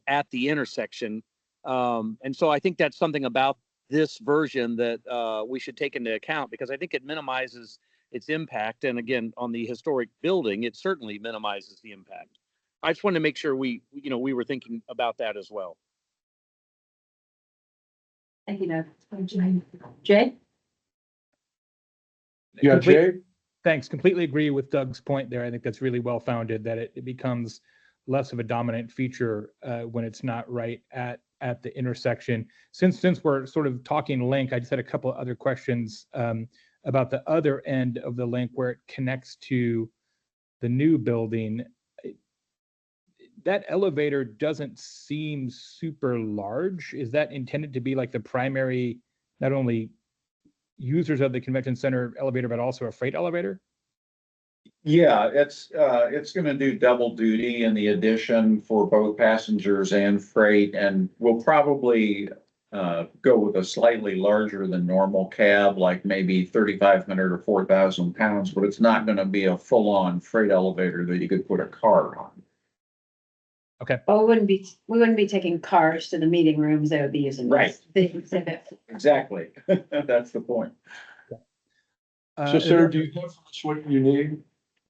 at the intersection. And so I think that's something about this version that we should take into account because I think it minimizes its impact. And again, on the historic building, it certainly minimizes the impact. I just wanted to make sure we were thinking about that as well. Thank you, Doug. Jay? Yeah, Jay? Thanks. Completely agree with Doug's point there. I think that's really well founded that it becomes less of a dominant feature when it's not right at the intersection. Since we're sort of talking link, I just had a couple of other questions about the other end of the link where it connects to the new building. That elevator doesn't seem super large. Is that intended to be like the primary, not only users of the convention center elevator, but also a freight elevator? Yeah, it's gonna do double duty in the addition for both passengers and freight, and we'll probably go with a slightly larger than normal cab, like maybe 3,500 or 4,000 pounds, but it's not gonna be a full-on freight elevator that you could put a car on. Okay. Well, we wouldn't be taking cars to the meeting rooms. They would be using. Right. The exhibit. Exactly. That's the point. So Sarah, do you have what you need?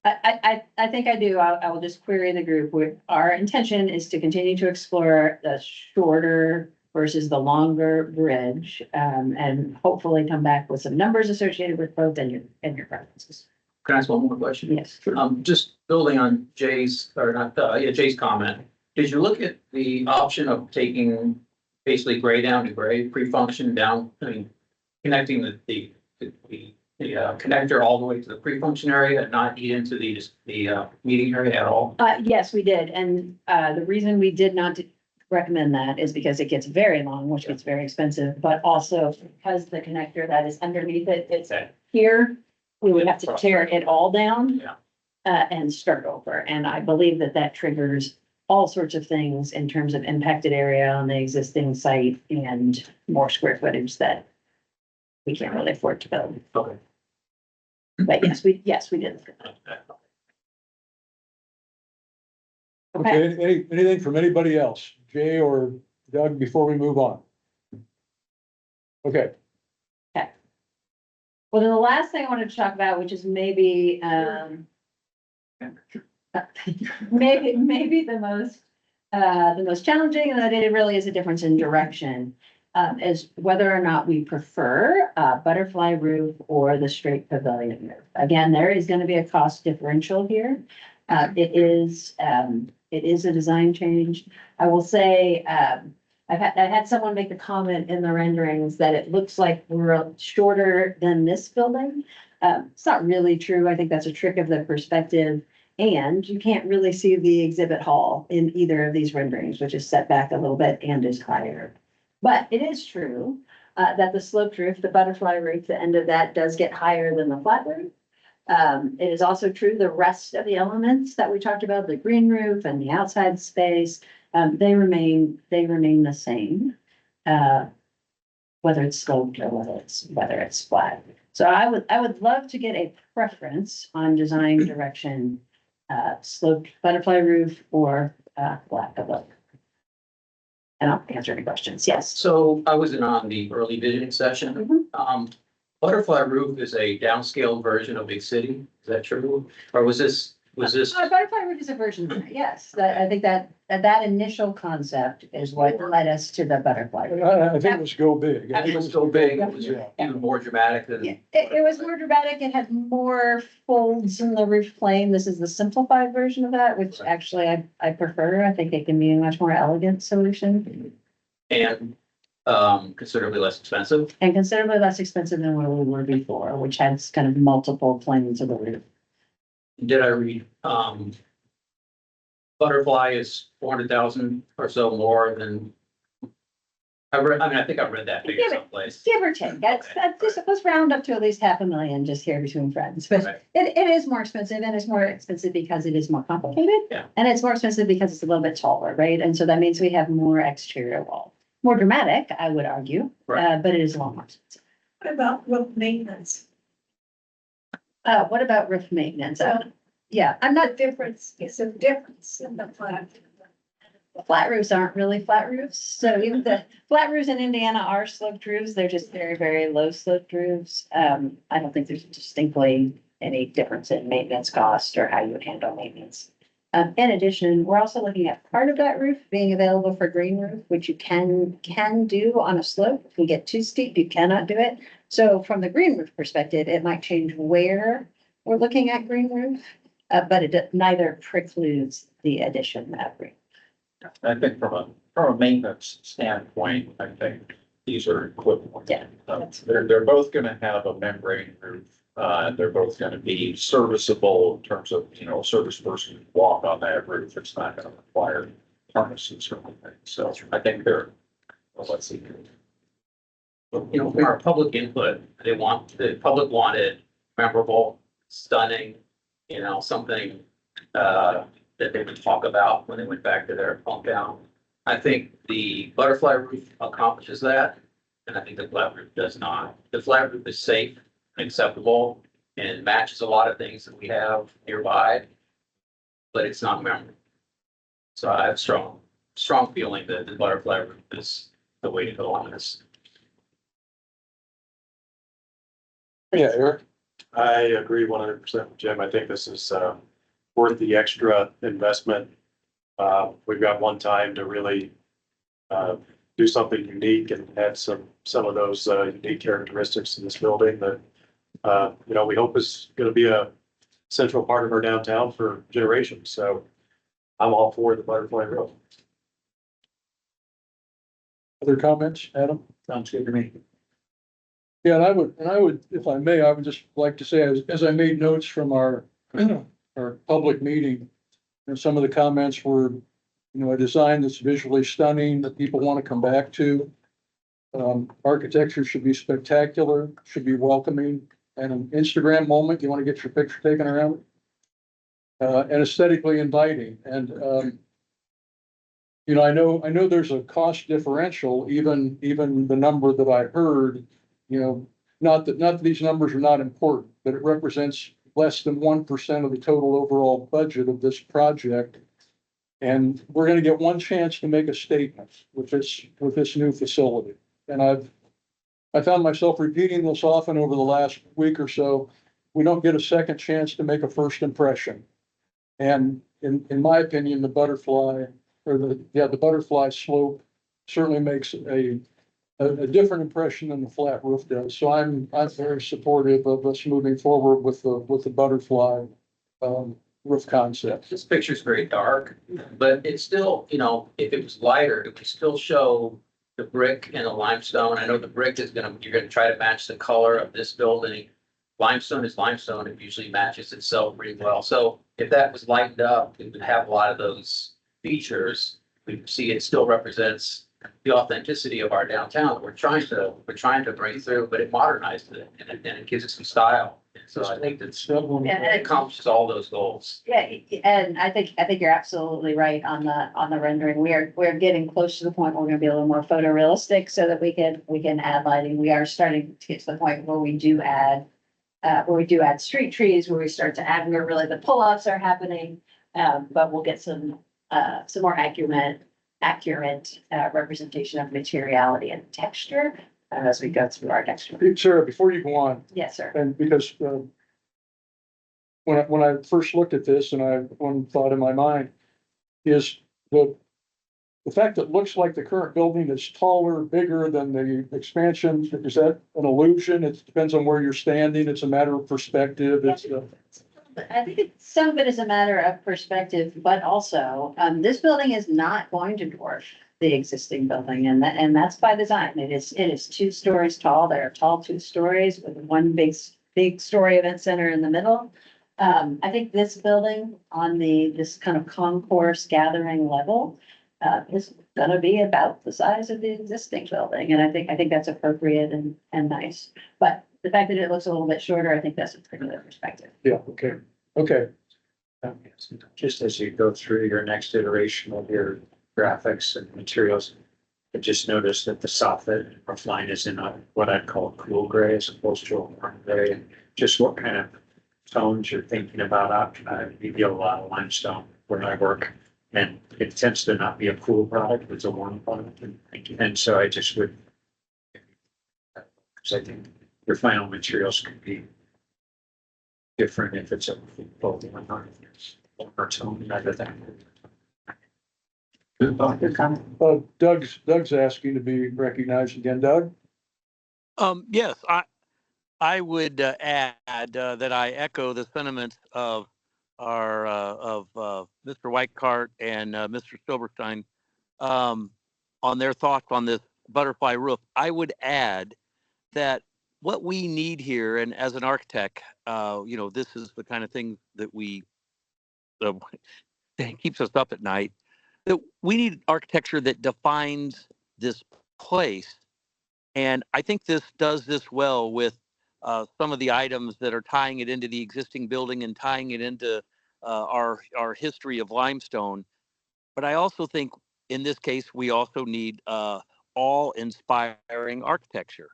I think I do. I will just query the group. Our intention is to continue to explore the shorter versus the longer bridge, and hopefully come back with some numbers associated with both and your preferences. Can I ask one more question? Yes. Just building on Jay's, or not, Jay's comment. Did you look at the option of taking basically gray down to gray, pre-function down, connecting the connector all the way to the pre-function area and not eat into the meeting area at all? Yes, we did. And, the reason we did not recommend that is because it gets very long, which gets very expensive, but also because the connector that is underneath it, it's here, we would have to tear it all down. Yeah. And start over. And I believe that triggers all sorts of things in terms of impacted area on the existing site and more square footage that we can't really afford to build. Okay. But yes, we did. Okay, anything from anybody else, Jay or Doug, before we move on? Okay, Well, then the last thing I wanted to talk about, which is maybe, maybe the most challenging, and that it really is a difference in direction, is whether or not we prefer a butterfly roof or the straight pavilion roof. Again, there is going to be a cost differential here. It is a design change. I will say, I had someone make a comment in the renderings that it looks like we're shorter than this building. It's not really true. I think that's a trick of the perspective. And you can't really see the exhibit hall in either of these renderings, which is set back a little bit and is higher. But it is true that the sloped roof, the butterfly roof, the end of that does get higher than the flat roof. It is also true the rest of the elements that we talked about, the green roof and the outside space, they remain the same. Whether it's sloped or whether it's flat. So I would love to get a preference on design direction, sloped butterfly roof or flat pavilion. And I'll answer any questions. Yes. So I wasn't on the early visioning session. Butterfly roof is a downscaled version of Big City. Is that true? Or was this? Butterfly roof is a version of that, yes. I think that initial concept is what led us to the butterfly roof. I think it was go big. I think It was so big, it was Yeah. even more dramatic than. Yeah, it was more dramatic. It had more folds in the roof plane. This is the simplified version of that, which actually I prefer. I think it can be a much more elegant solution. And considerably less expensive. And considerably less expensive than where we were before, which has kind of multiple planes of the roof. Did I read, Butterfly is 400,000 or so more than I think I read that figure Give it- someplace. Give or take, that's just, let's round up to at least 500,000 just here between friends, but Right. it is more expensive and it's more expensive because it is more complicated. Yeah. And it's more expensive because it's a little bit taller, right? And so that means we have more exterior wall, more dramatic, I would argue, Right. but it is a lot more expensive. What about roof maintenance? What about roof maintenance? Yeah, I'm not, Is a difference in the flat. flat roofs aren't really flat roofs. So even the flat roofs in Indiana are sloped roofs. They're just very, very low sloped roofs. I don't think there's distinctly any difference in maintenance cost or how you would handle maintenance. In addition, we're also looking at part of that roof being available for green roof, which you can do on a slope. If you get too steep, you cannot do it. So from the green roof perspective, it might change where we're looking at green roof, but neither precludes the addition of green. I think from a maintenance standpoint, I think these are equivalent. Yeah. They're both gonna have a membrane roof. They're both gonna be serviceable in terms of, a service person can walk on that roof. It's not gonna require harnesses or anything. So I think let's see. From our public input, the public wanted memorable, stunning, something, that they would talk about when they went back to their hometown. I think the butterfly roof accomplishes that, and I think the flat roof does not. The flat roof is safe and acceptable and matches a lot of things that we have nearby, but it's not memorable. So I have strong feeling that the butterfly roof is the way to go on this. Yeah, Eric? I agree 100% with Jim. I think this is worth the extra investment. We've got one time to really do something unique and add some of those unique characteristics to this building that we hope is going to be a central part of our downtown for generations. So I'm all for the butterfly roof. Other comments, Adam? Sounds good to me. Yeah, and I would, if I may, I would just like to say, as I made notes from our public meeting, some of the comments were, a design that's visually stunning that people want to come back to. Architecture should be spectacular, should be welcoming, and an Instagram moment, you want to get your picture taken around. And aesthetically inviting, and I know there's a cost differential, even the number that I heard, not that these numbers are not important, but it represents less than 1% of the total overall budget of this project. And we're gonna get one chance to make a statement with this new facility. And I found myself repeating this often over the last week or so. We don't get a second chance to make a first impression. And in my opinion, the butterfly slope certainly makes a different impression than the flat roof does. So I'm very supportive of us moving forward with the butterfly roof concept. This picture's very dark, but it's still, if it was lighter, it would still show the brick and the limestone. I know the brick you're gonna try to match the color of this building. Limestone is limestone. It usually matches itself pretty well. So if that was lightened up, it would have a lot of those features. We see it still represents the authenticity of our downtown. We're trying to bring through, but it modernized it and it gives it some style. And so I think it accomplishes all those goals. Yeah, and I think you're absolutely right on the rendering. We're getting close to the point where we're gonna be a little more photorealistic so that we can add lighting. We are starting to get to the point where we do add street trees, where we start to add where really the pull-offs are happening. But we'll get some more accurate representation of materiality and texture as we go through our next one. Sarah, before you go on, Yes, sir. and because when I first looked at this, and one thought in my mind is the fact that it looks like the current building is taller, bigger than the expansion. Is that an illusion? It depends on where you're standing. It's a matter of perspective. I think some of it is a matter of perspective, but also, this building is not going to dwarf the existing building, and that's by design. It is 2 stories tall. There are tall 2 stories with one big story event center in the middle. I think this building on this kind of concourse gathering level, is gonna be about the size of the existing building, and I think that's appropriate and nice. But the fact that it looks a little bit shorter, I think that's a pretty good perspective. Yeah, okay, okay. Just as you go through your next iteration of your graphics and materials, I just noticed that the soffit roof line is in a, what I'd call cool gray as opposed to a warm gray. And just what kind of tones you're thinking about. We deal a lot of limestone where I work, and it tends to not be a cool product, it's a warm product. And so I just would, because I think your final materials could be different if it's a both or tone rather than. Good comment. Doug's asking to be recognized again. Doug? Yes, I would add that I echo the sentiments of our Mr. Weichart and Mr. Silverstein on their thoughts on this butterfly roof. I would add that what we need here, and as an architect, this is the kind of thing that keeps us up at night. That we need architecture that defines this place, and I think this does this well with some of the items that are tying it into the existing building and tying it into our history of limestone. But I also think in this case we also need awe-inspiring architecture,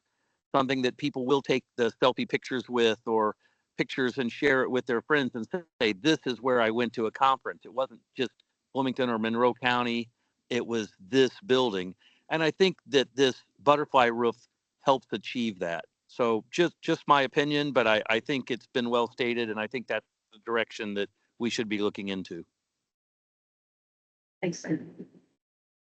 something that people will take the selfie pictures with, or pictures and share it with their friends and say, this is where I went to a conference. It wasn't just Bloomington or Monroe County, it was this building. And I think that this butterfly roof helps achieve that. So just my opinion, but I think it's been well stated, and I think that's the direction that we should be looking into. Thanks.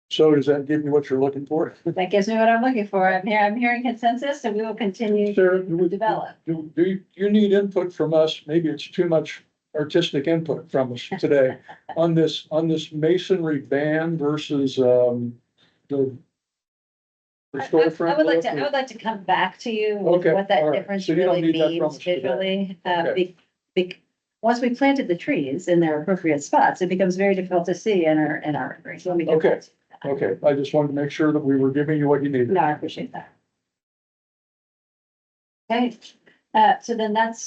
So does that give you what you're looking for? That gives me what I'm looking for. I'm hearing consensus, and we will continue Sarah, to develop. do you need input from us? Maybe it's too much artistic input from us today on this masonry band versus the storefront. I would like to come back to you with Okay, what that all right. difference So you don't really need that from means us today. visually. Okay. Once we planted the trees in their appropriate spots, it becomes very difficult to see in our rendering. So let me get Okay. back to you. Okay, I just wanted to make sure that we were giving you what you needed. No, I appreciate that. Okay, so then that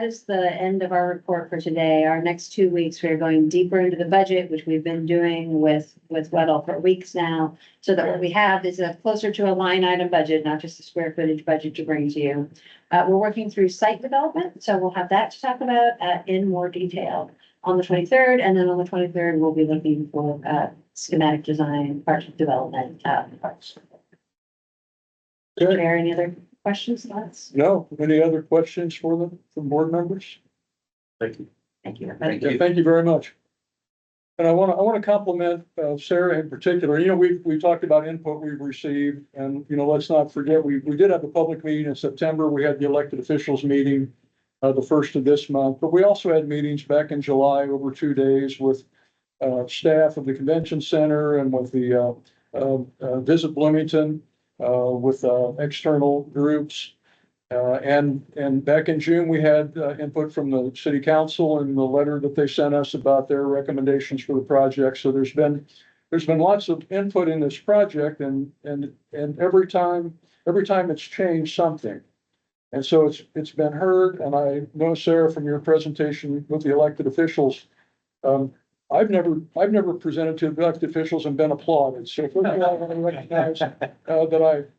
is the end of our report for today. Our next 2 weeks, we're going deeper into the budget, which we've been doing with Weddle for weeks now. So that what we have is a closer to a line item budget, not just a square footage budget to bring to you. We're working through site development, so we'll have that to talk about in more detail on the 23rd. And then on the 23rd, we'll be looking for schematic design, project development, parts. Okay. Are any other questions, thoughts? No, any other questions from board members? Thank you. Thank you. Yeah, thank you very much. And I want to compliment Sarah in particular. We talked about input we've received, and let's not forget, we did have a public meeting in September. We had the elected officials meeting the first of this month, but we also had meetings back in July over 2 days with staff of the convention center and with the Visit Bloomington, with external groups. And back in June, we had input from the city council and the letter that they sent us about their recommendations for the project. So there's been lots of input in this project, and every time it's changed something. And so it's been heard, and I know, Sarah, from your presentation with the elected officials, I've never presented to elected officials and been applauded. So first of all, I want to recognize that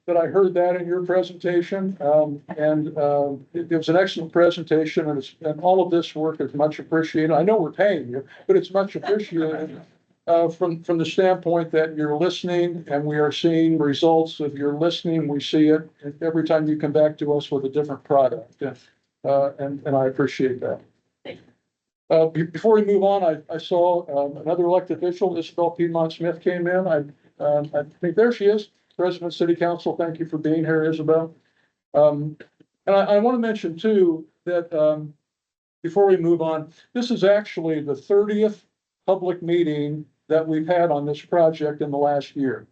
I heard that in your presentation. It was an excellent presentation, and all of this work is much appreciated. I know we're paying you, but it's much appreciated from the standpoint that you're listening, and we are seeing results of your listening. We see it every time you come back to us with a different product, and I appreciate that. Before we move on, I saw another elected official, Isabel Piedmont Smith, came in. I think there she is, President of City Council. Thank you for being here, Isabel. And I want to mention too that before we move on, this is actually the 30th public meeting that we've had on this project in the last year.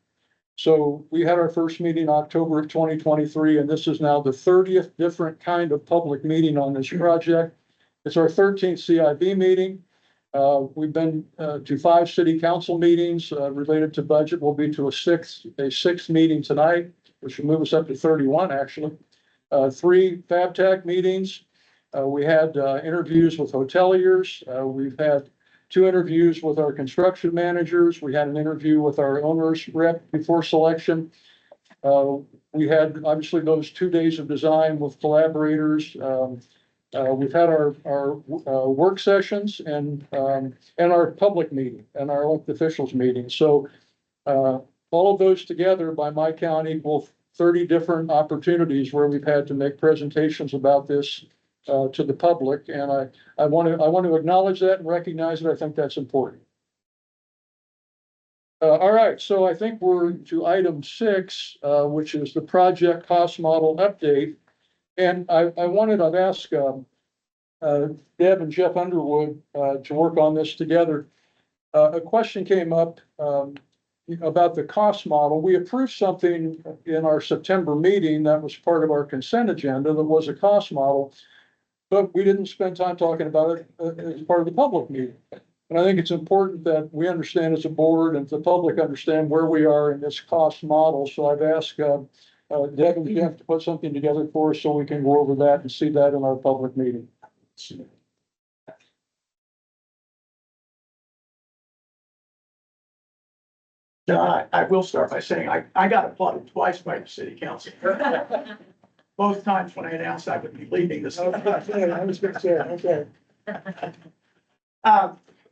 So we had our first meeting October of 2023, and this is now the 30th different kind of public meeting on this project. It's our 13th CIB meeting. We've been to 5 city council meetings related to budget. We'll be to a sixth meeting tonight, which will move us up to 31, actually. 3 FabTech meetings. We had interviews with hoteliers. We've had 2 interviews with our construction managers. We had an interview with our owners rep before selection. We had obviously those 2 days of design with collaborators. We've had our work sessions and our public meeting and our elected officials meeting. So all of those together by my count equal 30 different opportunities where we've had to make presentations about this to the public. And I want to acknowledge that and recognize it. I think that's important. All right, so I think we're to item 6, which is the project cost model update. And I've asked Deb and Jeff Underwood to work on this together. A question came up about the cost model. We approved something in our September meeting that was part of our consent agenda that was a cost model, but we didn't spend time talking about it as part of the public meeting. And I think it's important that we understand as a board and the public understand where we are in this cost model. So I've asked Deb and Jeff to put something together for us so we can go over that and see that in our public meeting. John, I will start by saying I got applauded twice by the city council. Both times when I announced I would be leaving this. I was gonna say, okay.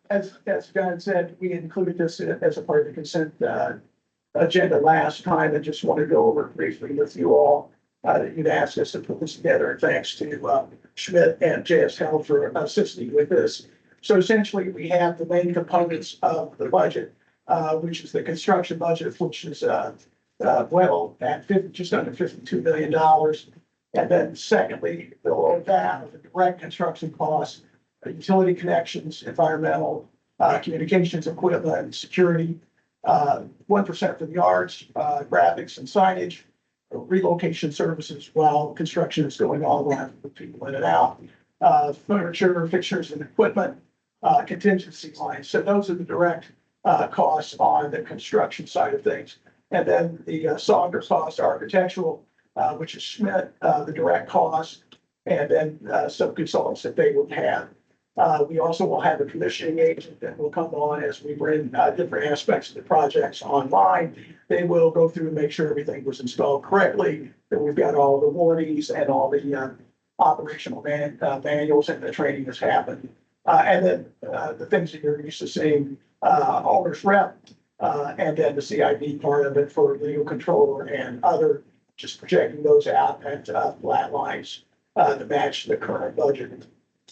As John said, we included this as a part of the consent agenda last time. I just want to go over it briefly with you all. You'd asked us to put this together, and thanks to Schmidt and JSL for assisting with this. So essentially, we have the main components of the budget, which is the construction budget, which is well at just under $52 million. And then secondly, below that, are the direct construction costs, utility connections, environmental, communications equipment, security, 1% for the arts, graphics and signage, relocation services while construction is going on, we'll have to put people in and out, furniture, fixtures and equipment, contingency lines. So those are the direct costs on the construction side of things. And then the softer costs, architectural, which is Schmidt, the direct costs, and then some consultants that they would have. We also will have a commissioning agent that will come on as we bring different aspects of the projects online. They will go through and make sure everything was installed correctly, that we've got all the warranties and all the operational manuals and the training has happened. And then the things that you're used to seeing, owner's rep, and then the CIB part of it for legal controller and other, just projecting those out at flat lines to match the current budget.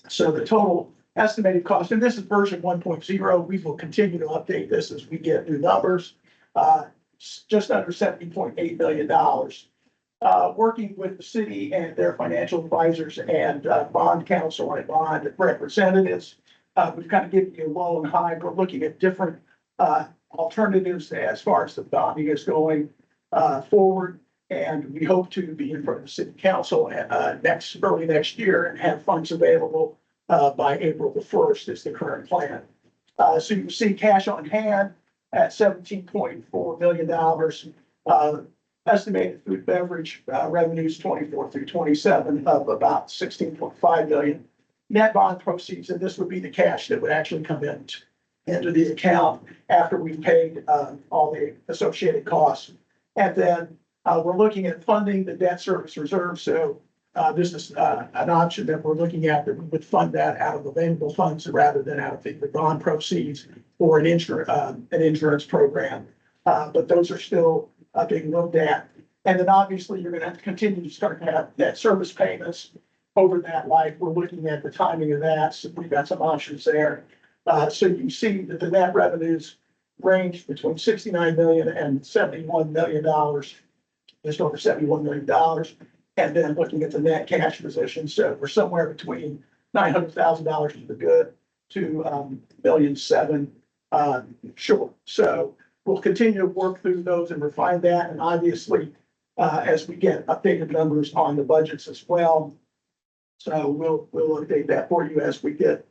So the total estimated cost, and this is version 1.0, we will continue to update this as we get new numbers, just under $70.8 million. Working with the city and their financial advisors and bond counsel and bond representatives, we've kind of given you a low and high. We're looking at different alternatives as far as the bonding is going forward. And we hope to be in front of the city council early next year and have funds available by April the 1st is the current plan. So you can see cash on hand at $17.4 million. Estimated food beverage revenues 24 through 27 of about 16.5 million. Net bond proceeds, and this would be the cash that would actually come into the account after we've paid all the associated costs. And then we're looking at funding the debt service reserve. So this is an option that we're looking at, that we would fund that out of available funds rather than out of the bond proceeds or an insurance program. But those are still being looked at. And then obviously you're going to have to continue to start to have debt service payments over that life. We're looking at the timing of that. So we've got some options there. So you see that the net revenues range between $69 million and $71 million. Just over $71 million. And then looking at the net cash position, so we're somewhere between $900,000 to the good to $1.7 million short. So we'll continue to work through those and refine that. And obviously, as we get updated numbers on the budgets as well. So we'll update that for you as we get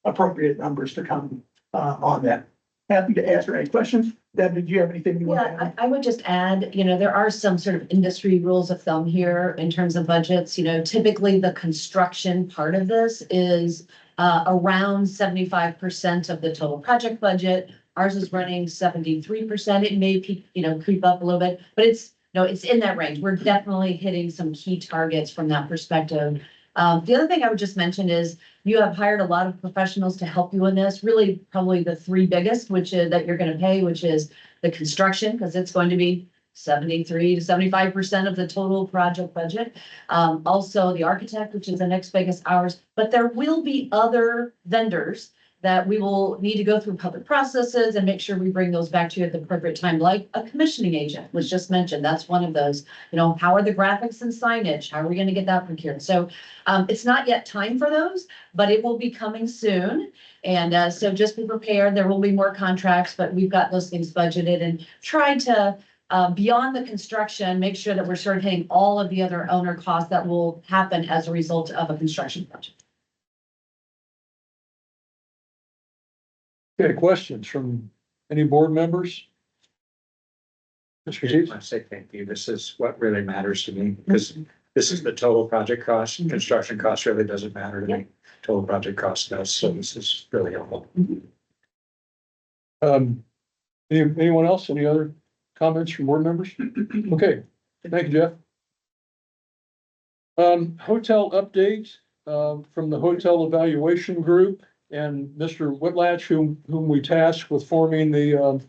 appropriate numbers to come, on that. Happy to answer any questions. Deb, did you have anything you want to Yeah, add? I would just add, there are some sort of industry rules of thumb here in terms of budgets. Typically the construction part of this is around 75% of the total project budget. Ours is running 73%. It may creep up a little bit, but it's in that range. We're definitely hitting some key targets from that perspective. The other thing I would just mention is you have hired a lot of professionals to help you in this, really probably the three biggest, which is that you're going to pay, which is the construction, because it's going to be 73 to 75% of the total project budget. Also the architect, which is the next biggest, ours, but there will be other vendors that we will need to go through public processes and make sure we bring those back to you at the appropriate time, like a commissioning agent was just mentioned. That's one of those, how are the graphics and signage? How are we going to get that procured? So it's not yet time for those, but it will be coming soon. And so just be prepared. There will be more contracts, but we've got those things budgeted and try to beyond the construction, make sure that we're sort of hitting all of the other owner costs that will happen as a result of a construction project. Okay, questions from any board members? Mr. I Teets? want to say thank you. This is what really matters to me, because this is the total project cost. Construction cost really doesn't matter to me. Total project cost does, so this is really helpful. Anyone else? Any other comments from board members? Okay, thank you, Jeff. Hotel update, from the hotel evaluation group and Mr. Whitlatch, whom we tasked with forming the,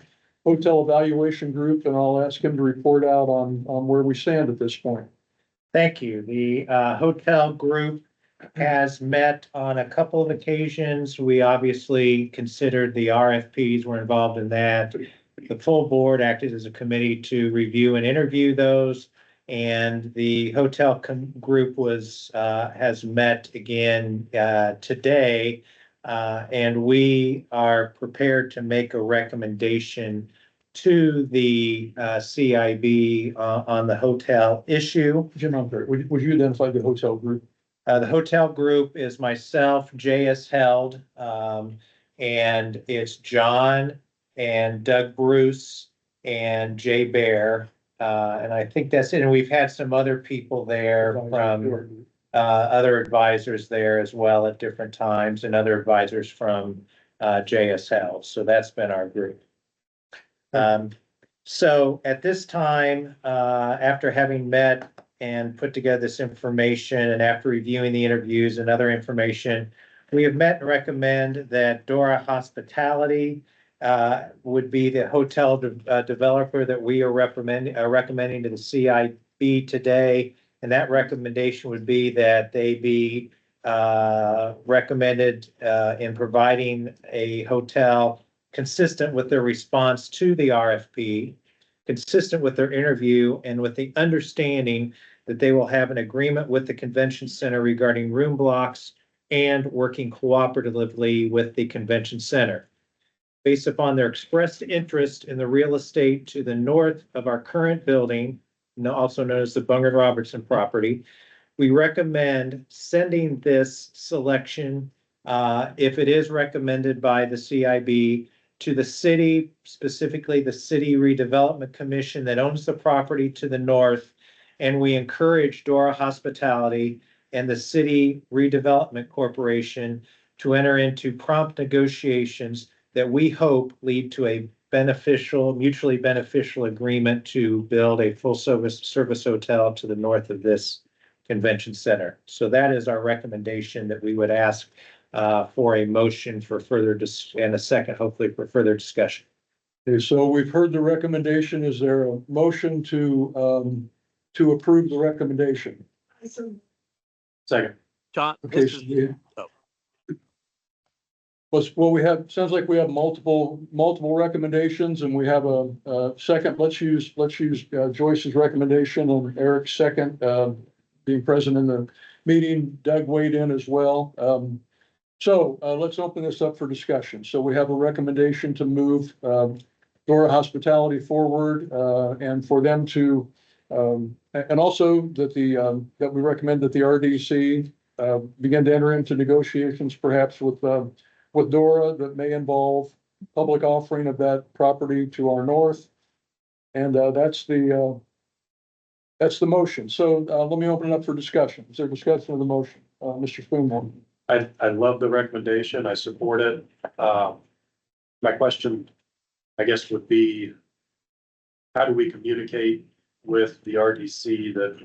hotel evaluation group, and I'll ask him to report out on where we stand at this point. Thank you. The hotel group has met on a couple of occasions. We obviously considered the RFPs, were involved in that. The full board acted as a committee to review and interview those. And the hotel group has met again today. And we are prepared to make a recommendation to the CIB on the hotel issue. Jim, I'm sorry, would you identify the hotel group? The hotel group is myself, J.S. Held, and it's John and Doug Bruce and Jay Bear. And I think that's it. And we've had some other people there from other advisors there as well at different times, and other advisors from J.S. Held. So that's been our group. So at this time, after having met and put together this information, and after reviewing the interviews and other information, we have met and recommend that Dora Hospitality would be the hotel developer that we are recommending to the CIB today. And that recommendation would be that they be recommended in providing a hotel consistent with their response to the RFP, consistent with their interview, and with the understanding that they will have an agreement with the convention center regarding room blocks and working cooperatively with the convention center. Based upon their expressed interest in the real estate to the north of our current building, also known as the Bungard Robertson property, we recommend sending this selection, if it is recommended by the CIB, to the city, specifically the City Redevelopment Commission that owns the property to the north. And we encourage Dora Hospitality and the City Redevelopment Corporation to enter into prompt negotiations that we hope lead to a mutually beneficial agreement to build a full service hotel to the north of this convention center. So that is our recommendation, that we would ask for a motion for further and a second, hopefully, for further discussion. Okay, so we've heard the recommendation. Is there a motion to approve the recommendation? Second. John, Okay, this so is, we have, sounds like we have multiple recommendations, and we have a second. Let's use Joyce's recommendation and Eric's second, being present in the meeting. Doug weighed in as well. So let's open this up for discussion. So we have a recommendation to move Dora Hospitality forward, and for them to, and also that that we recommend that the RDC begin to enter into negotiations, perhaps with with Dora that may involve public offering of that property to our north. And, that's the motion. So, let me open it up for discussion. Is there discussion of the motion? Mr. Spoonmore? I love the recommendation. I support it. My question, I guess, would be, how do we communicate with the RDC that,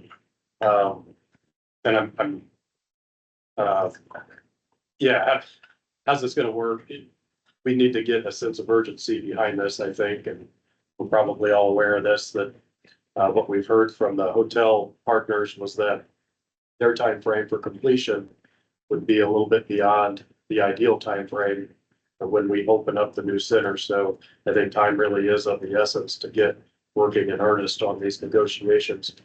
and yeah, how's this gonna work? We need to get a sense of urgency behind this, I think, and we're probably all aware of this, that what we've heard from the hotel partners was that their time frame for completion would be a little bit beyond the ideal time frame when we open up the new center. So I think time really is of the essence to get working in earnest on these negotiations.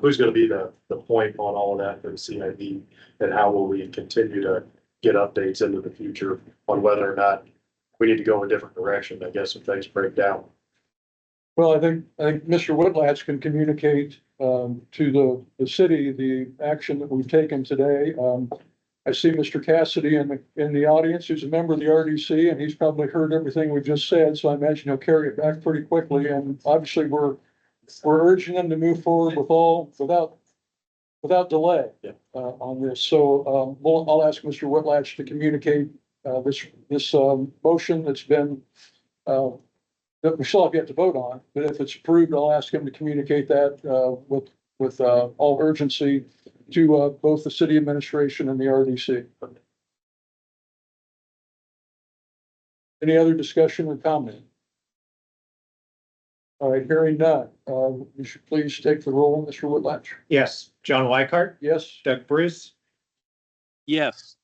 Who's gonna be the point on all of that for the CIB, and how will we continue to get updates into the future on whether or not we need to go a different direction, I guess, if things break down? Well, I think Mr. Whitlatch can communicate to the city the action that we've taken today. I see Mr. Cassidy in the audience, who's a member of the RDC, and he's probably heard everything we just said, so I imagine he'll carry it back pretty quickly. And obviously, we're urging them to move forward without delay on this. So I'll ask Mr. Whitlatch to communicate this motion that's been that we still have yet to vote on, but if it's approved, I'll ask him to communicate that with all urgency to both the city administration and the RDC. Any other discussion or comment? All right, hearing none, you should please take the roll, Mr. Whitlatch. Yes. John Wyckoff, Yes. Doug Bruce, Yes.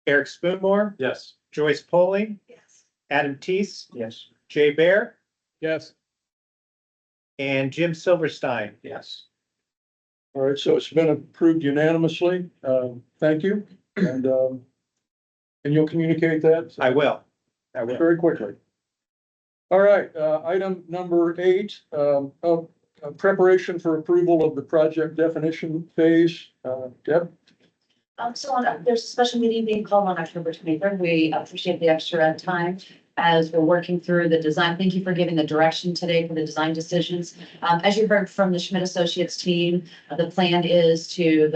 Eric Spoonmore, Yes. Joyce Poling, Yes. Adam Teese, Yes. Jay Bear, Yes. and Jim Silverstein. Yes. All right, so it's been approved unanimously. Thank you. And you'll communicate that? I will. I will. Very quickly. All right, item number 8, preparation for approval of the project definition phase. Deb? There's a special meeting being called on October 23rd. We appreciate the extra time as we're working through the design. Thank you for giving the direction today for the design decisions. As you heard from the Schmidt Associates team, the plan is to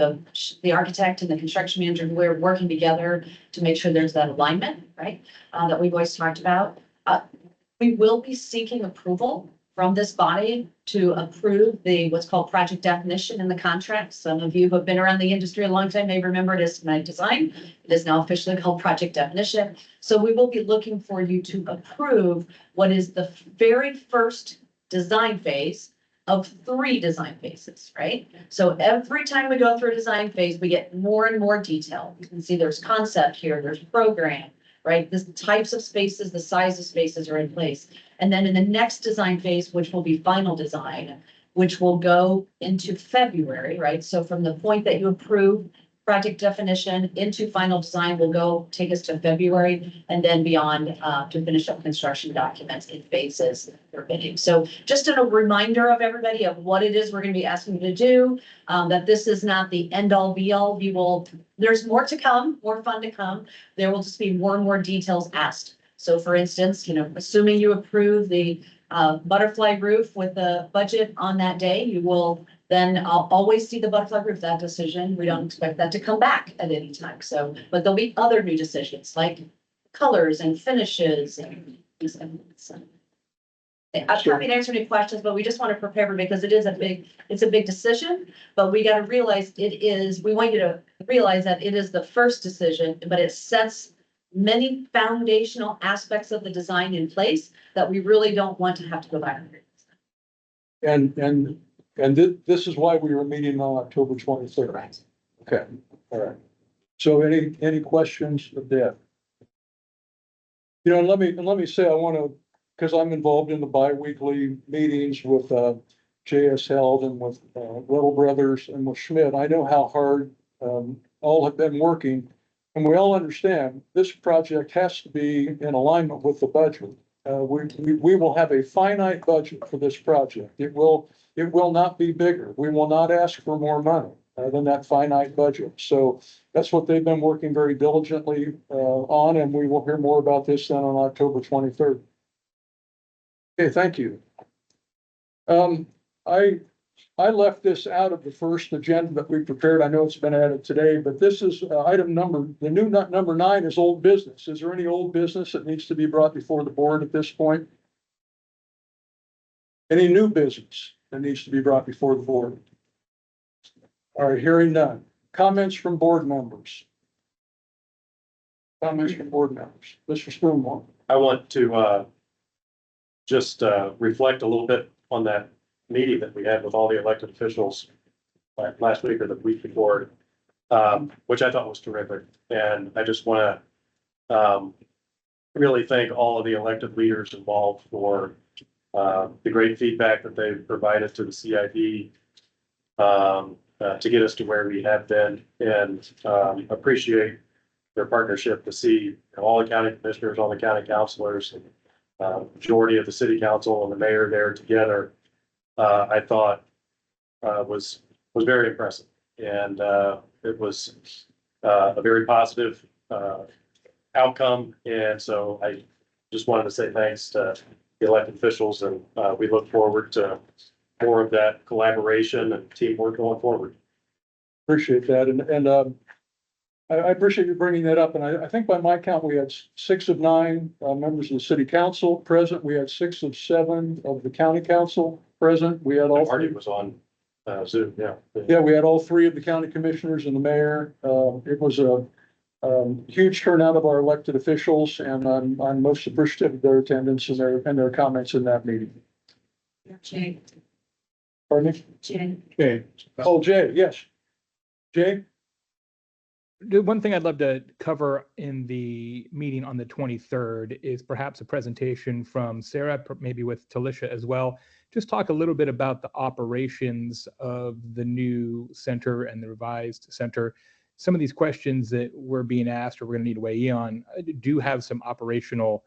the architect and the construction manager, we're working together to make sure there's that alignment, right? That we've always talked about. We will be seeking approval from this body to approve what's called project definition in the contract. Some of you who have been around the industry a long time may remember it as schematic design. It is now officially called project definition. So we will be looking for you to approve what is the very first design phase of 3 design phases, right? So every time we go through a design phase, we get more and more detail. You can see there's concept here, there's program, right? The types of spaces, the size of spaces are in place. And then in the next design phase, which will be final design, which will go into February, right? So from the point that you approve project definition into final design will take us to February and then beyond to finish up construction documents in phases for bidding. So just a reminder of everybody of what it is we're going to be asking you to do, that this is not the end all be all. There's more to come, more fun to come. There will just be more and more details asked. So for instance, assuming you approve the butterfly roof with the budget on that day, you will then always see the butterfly roof, that decision. We don't expect that to come back at any time. So, but there'll be other new decisions like colors and finishes and things like that. I'm happy to answer any questions, but we just want to prepare because it's a big decision, but we got to realize we want you to realize that it is the first decision, but it sets many foundational aspects of the design in place that we really don't want to have to go back. And this is why we were meeting on October 23rd. Correct. Okay, all right. So any questions of Deb? Let me say, I want to, because I'm involved in the bi-weekly meetings with J.S. Held and with Little Brothers and with Schmidt. I know how hard all have been working, and we all understand this project has to be in alignment with the budget. We will have a finite budget for this project. It will not be bigger. We will not ask for more money. than that finite budget. So that's what they've been working very diligently, on, and we will hear more about this then on October 23rd. Okay, thank you. I left this out of the first agenda that we prepared. I know it's been added today, but this is the new number 9 is old business. Is there any old business that needs to be brought before the board at this point? Any new business that needs to be brought before the board? All right, hearing none. Comments from board members? Comments from board members? Mr. Spoonmore? I want to, just, reflect a little bit on that meeting that we had with all the elected officials last week or the week before, which I thought was terrific. And I just want to, really thank all of the elected leaders involved for, the great feedback that they've provided to the CID, to get us to where we have been, and, appreciate their partnership to see all the county commissioners, all the county councilors, and majority of the city council and the mayor there together. I thought was very impressive, and it was a very positive outcome. And so I just wanted to say thanks to the elected officials, and we look forward to more of that collaboration and teamwork going forward. Appreciate that. And I appreciate you bringing that up. And I think by my count, we had 6 of 9 members of the city council present. We had 6 of 7 of the county council present. We had all. Marty was on Zoom, yeah. Yeah, we had all 3 of the county commissioners and the mayor. It was a huge turnout of our elected officials, and I'm most appreciative of their attendance and their comments in that meeting. Jay. Pardon me? Jay. Okay. Oh, Jay, yes. Jay? The one thing I'd love to cover in the meeting on the 23rd is perhaps a presentation from Sarah, maybe with Talisha as well. Just talk a little bit about the operations of the new center and the revised center. Some of these questions that we're being asked or we're going to need to weigh in on do have some operational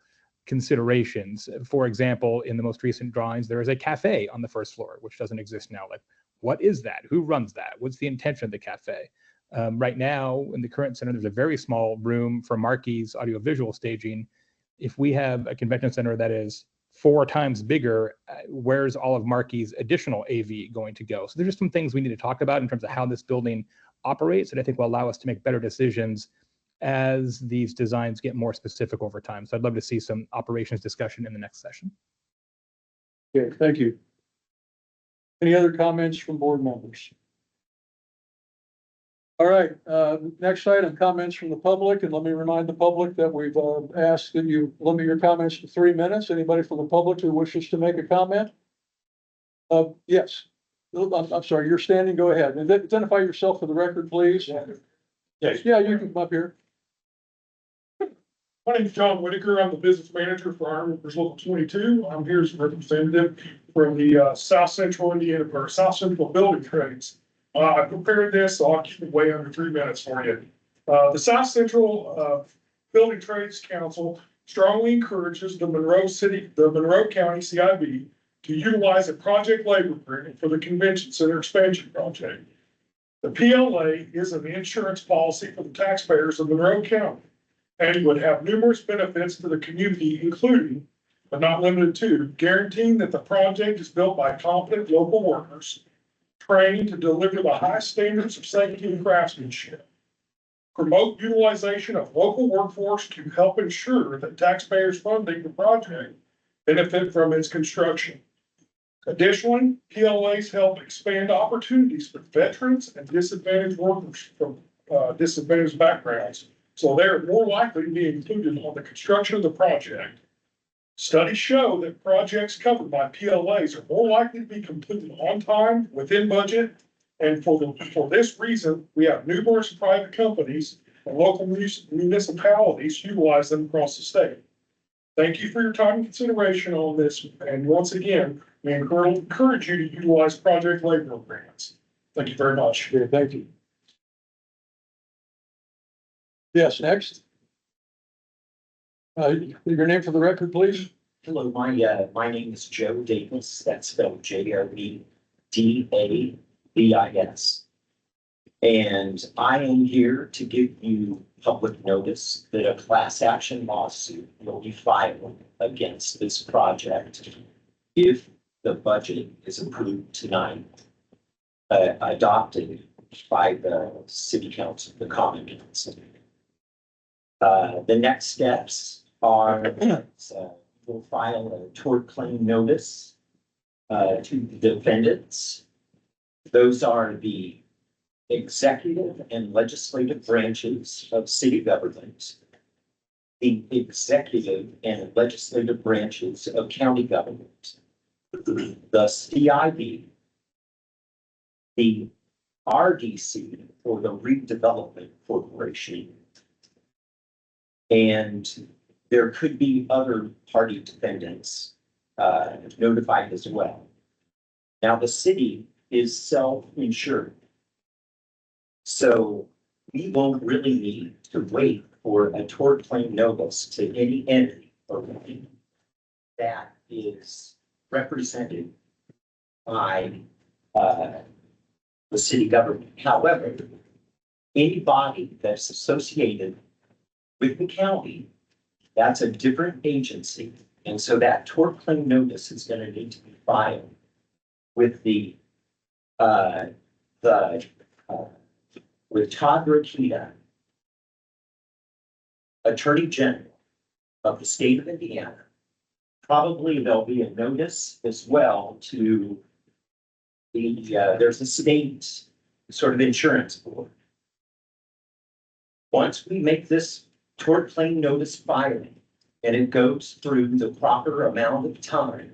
considerations. For example, in the most recent drawings, there is a cafe on the first floor, which doesn't exist now. Like, what is that? Who runs that? What's the intention of the cafe? Right now, in the current center, there's a very small room for Marquee's audiovisual staging. If we have a convention center that is 4 times bigger, where's all of Marquee's additional AV going to go? So there's just some things we need to talk about in terms of how this building operates that I think will allow us to make better decisions as these designs get more specific over time. So I'd love to see some operations discussion in the next session. Okay, thank you. Any other comments from board members? All right, next item, comments from the public, and let me remind the public that we've asked that you limit your comments to 3 minutes. Anybody from the public who wishes to make a comment? Yes. I'm sorry, you're standing, go ahead. And identify yourself for the record, please. Yes. Yeah, you can come up here. My name is John Whitaker. I'm the business manager for Iron Workers Local 22. I'm here as a representative from the South Central Indiana, or South Central Building Trades. I prepared this, so I'll keep it way under 3 minutes for you. The South Central Building Trades Council strongly encourages the Monroe County CIB to utilize a project labor agreement for the convention center expansion project. The PLA is an insurance policy for the taxpayers of Monroe County, and it would have numerous benefits to the community, including, but not limited to, guaranteeing that the project is built by competent local workers, trained to deliver the highest standards of safety and craftsmanship, promote utilization of local workforce to help ensure that taxpayers funding the project benefit from its construction. Additionally, PLAs help expand opportunities for veterans and disadvantaged workers from disadvantaged backgrounds, so they're more likely to be included on the construction of the project. Studies show that projects covered by PLAs are more likely to be completed on time, within budget, and for this reason, we have numerous private companies and local municipalities utilize them across the state. Thank you for your time and consideration on this, and once again, we encourage you to utilize project labor agreements. Thank you very much. Okay, thank you. Yes, next. Your name for the record, please. Hello, my name is Joe Davis. That's spelled J-O-E-D-A-V-I-S. And I am here to give you public notice that a class action lawsuit will be filed against this project if the budget is approved tonight, adopted by the city council, the common council. The next steps are, we'll file a tort claim notice to the defendants. Those are the executive and legislative branches of city government, the executive and legislative branches of county government, the CIB, the RDC, or the Redevelopment Corporation, and there could be other party defendants notified as well. Now, the city is self-insured, so we won't really need to wait for a tort claim notice to any entity or company that is represented by the city government. However, any body that's associated with the county, that's a different agency. And so that tort claim notice is going to need to be filed with with Todd Rokita, Attorney General of the state of Indiana. Probably there'll be a notice as well to there's a state sort of insurance board. Once we make this tort claim notice filing and it goes through the proper amount of time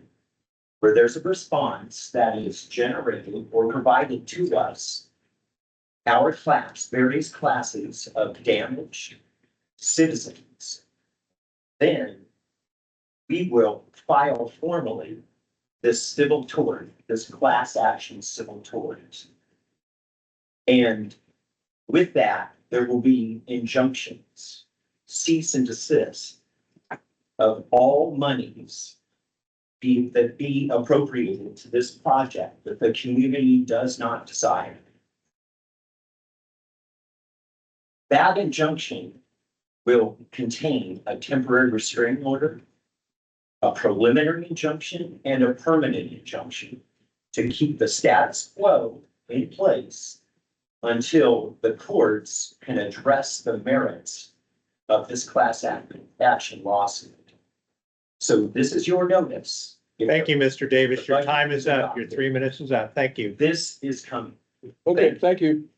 where there's a response that is generated or provided to us, our class, various classes of damaged citizens, then we will file formally this civil tort, this class action civil tort. And with that, there will be injunctions, cease and desist of all monies that be appropriated to this project that the community does not desire. That injunction will contain a temporary restraining order, a preliminary injunction, and a permanent injunction to keep the status quo in place until the courts can address the merits of this class action lawsuit. So this is your notice. Thank you, Mr. Davis. Your time is up. Your 3 minutes is up. Thank you. This is coming. Okay, thank you.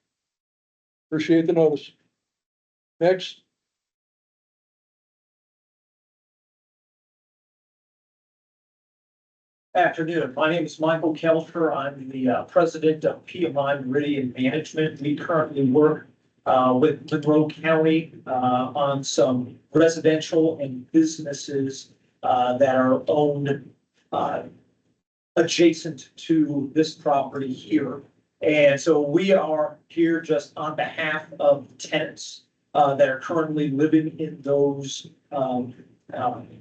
Appreciate the notice. Next. Afternoon. My name is Michael Kelter. I'm the president of PMI Meridian Management. We currently work with Monroe County on some residential and businesses that are owned adjacent to this property here. And so we are here just on behalf of tenants that are currently living in those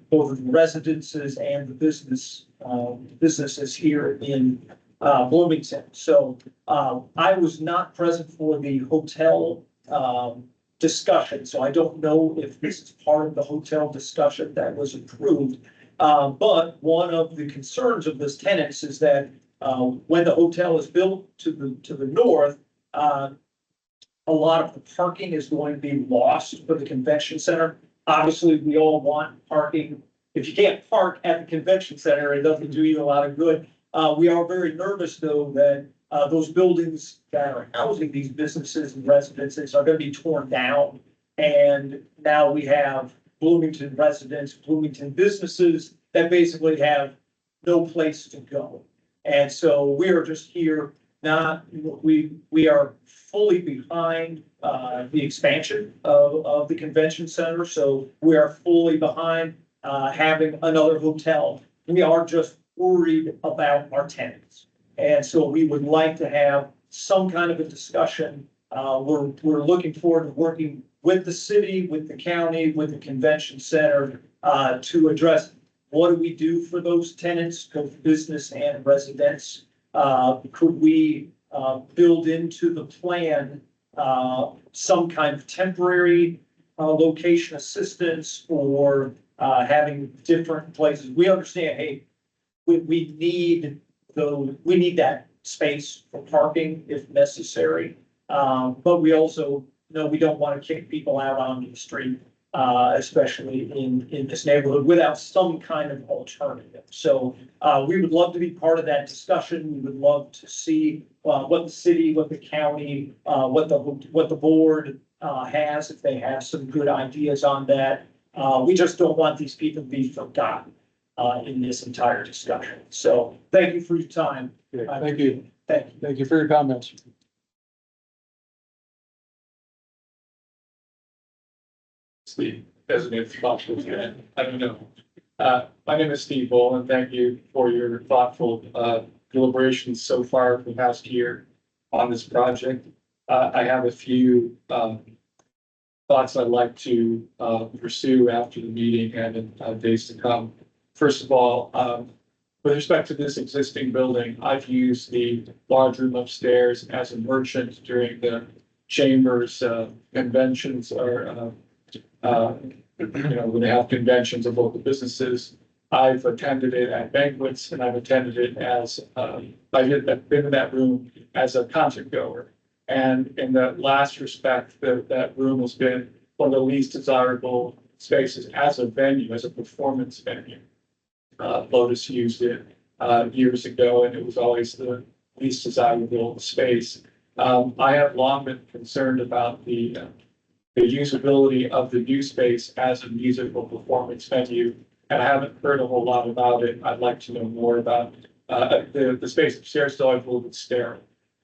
both the residences and the businesses here in Bloomington. So I was not present for the hotel discussion, so I don't know if this is part of the hotel discussion that was approved. But one of the concerns of this tenants is that when the hotel is built to the north, a lot of the parking is going to be lost for the convention center. Obviously, we all want parking. If you can't park at the convention center, it doesn't do you a lot of good. We are very nervous, though, that those buildings that are housing these businesses and residences are going to be torn down. And now we have Bloomington residents, Bloomington businesses that basically have no place to go. And so we are just here, we are fully behind the expansion of the convention center. So we are fully behind having another hotel. We are just worried about our tenants. And so we would like to have some kind of a discussion. We're looking forward to working with the city, with the county, with the convention center to address what do we do for those tenants, both business and residents. Could we build into the plan some kind of temporary location assistance or having different places. We understand, hey, we need we need that space for parking if necessary. But we also know we don't want to kick people out onto the street, especially in this neighborhood without some kind of alternative. So we would love to be part of that discussion. We would love to see what the city, what the county, what the board has, if they have some good ideas on that. We just don't want these people to be forgotten in this entire discussion. So thank you for your time. Thank you. Thank you. Thank you for your comments. Steve, designated responsible for I don't know. My name is Steve Bull, and thank you for your thoughtful deliberations so far for the past year on this project. I have a few thoughts I'd like to pursue after the meeting and in days to come. First of all, with respect to this existing building, I've used the large room upstairs as a merchant during the chambers conventions or when they have conventions of local businesses. I've attended it at banquets and I've attended it as, I've been in that room as a concert goer. And in the last respect, that room has been one of the least desirable spaces as a venue, as a performance venue. Lotus used it years ago and it was always the least desirable space. I have long been concerned about the usability of the new space as a musical performance venue. And I haven't heard a whole lot about it. I'd like to know more about the space upstairs, though I believe it's sterile.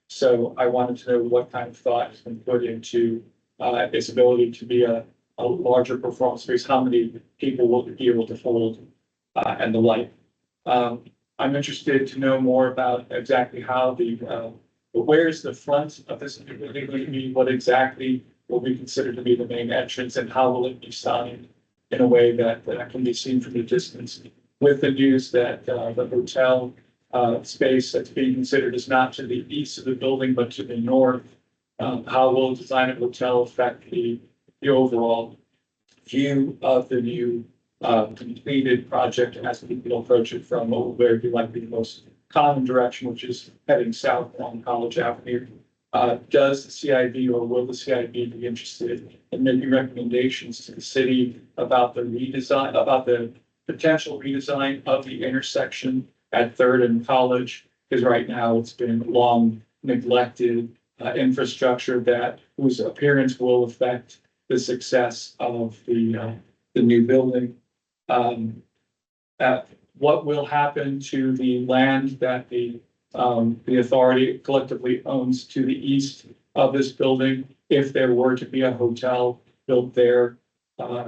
So I wanted to know what kind of thought has been put into its ability to be a larger performance space, how many people will be able to hold and the like. I'm interested to know more about exactly how where's the front of this building going to be, what exactly will be considered to be the main entrance and how will it be signed in a way that can be seen from the distance, with the news that the hotel space that's being considered is not to the east of the building, but to the north. How will design a hotel affect the overall view of the new completed project as people approach it from what will be likely the most common direction, which is heading south on College Avenue? Does the CIB or will the CIB be interested in making recommendations to the city about the redesign, about the potential redesign of the intersection at Third and College? Because right now it's been long neglected infrastructure that whose appearance will affect the success of the new building. What will happen to the land that the authority collectively owns to the east of this building if there were to be a hotel built there,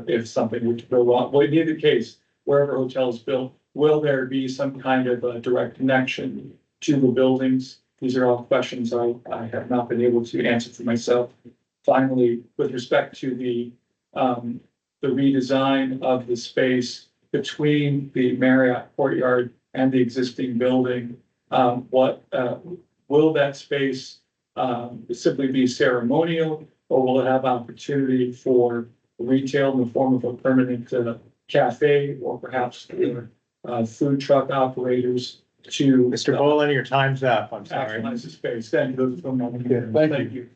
if something were to go wrong? Well, in either case, wherever a hotel is built, will there be some kind of a direct connection to the buildings? These are all questions I have not been able to answer for myself. Finally, with respect to the redesign of the space between the Marriott courtyard and the existing building, will that space simply be ceremonial, or will it have opportunity for retail in the form of a permanent cafe, or perhaps food truck operators to Mr. Bolin, your time's up. I'm sorry. actualize the space? Thank you. Thank you.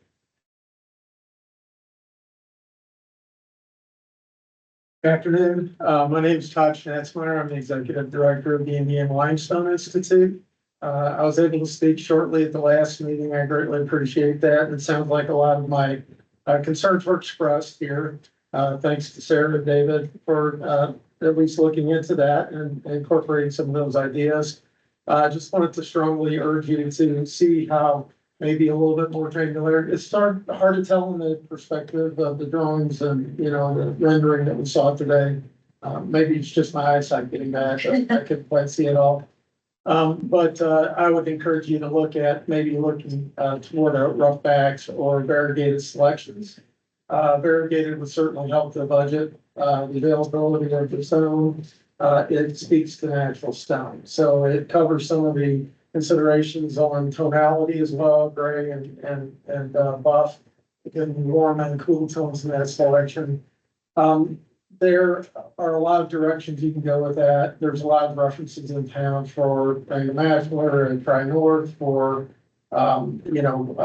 Good afternoon. My name is Todd Schnatzmeyer. I'm the Executive Director of the Indiana Limestone Institute. I was able to speak shortly at the last meeting. I greatly appreciate that. It sounds like a lot of my concerns were expressed here. Thanks to Sarah and David for at least looking into that and incorporating some of those ideas. I just wanted to strongly urge you to see how maybe a little bit more granular. It's hard to tell in the perspective of the drawings and, the rendering that we saw today. Maybe it's just my eyesight getting bad. I couldn't quite see it all. But I would encourage you to look at maybe looking toward rough backs or variegated selections. Variegated would certainly help the budget. The availability of the stone, it speaks to natural stone. So it covers some of the considerations on tonality as well, gray and buff. in warm and cool tones in that selection. There are a lot of directions you can go with that. There's a lot of references in town for Massler and Tri North for, entertainment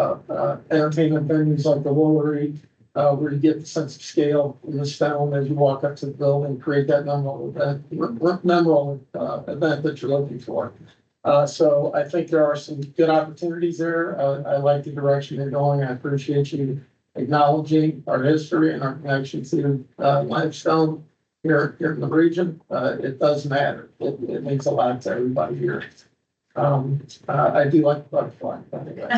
venues like the Woolery, where you get the sense of scale in the stone as you walk up to the building, create that memorable event that you're looking for. So I think there are some good opportunities there. I like the direction you're going. I appreciate you acknowledging our history and our connection to limestone here in the region. It does matter. It means a lot to everybody here. I do like the butterfly, by the way.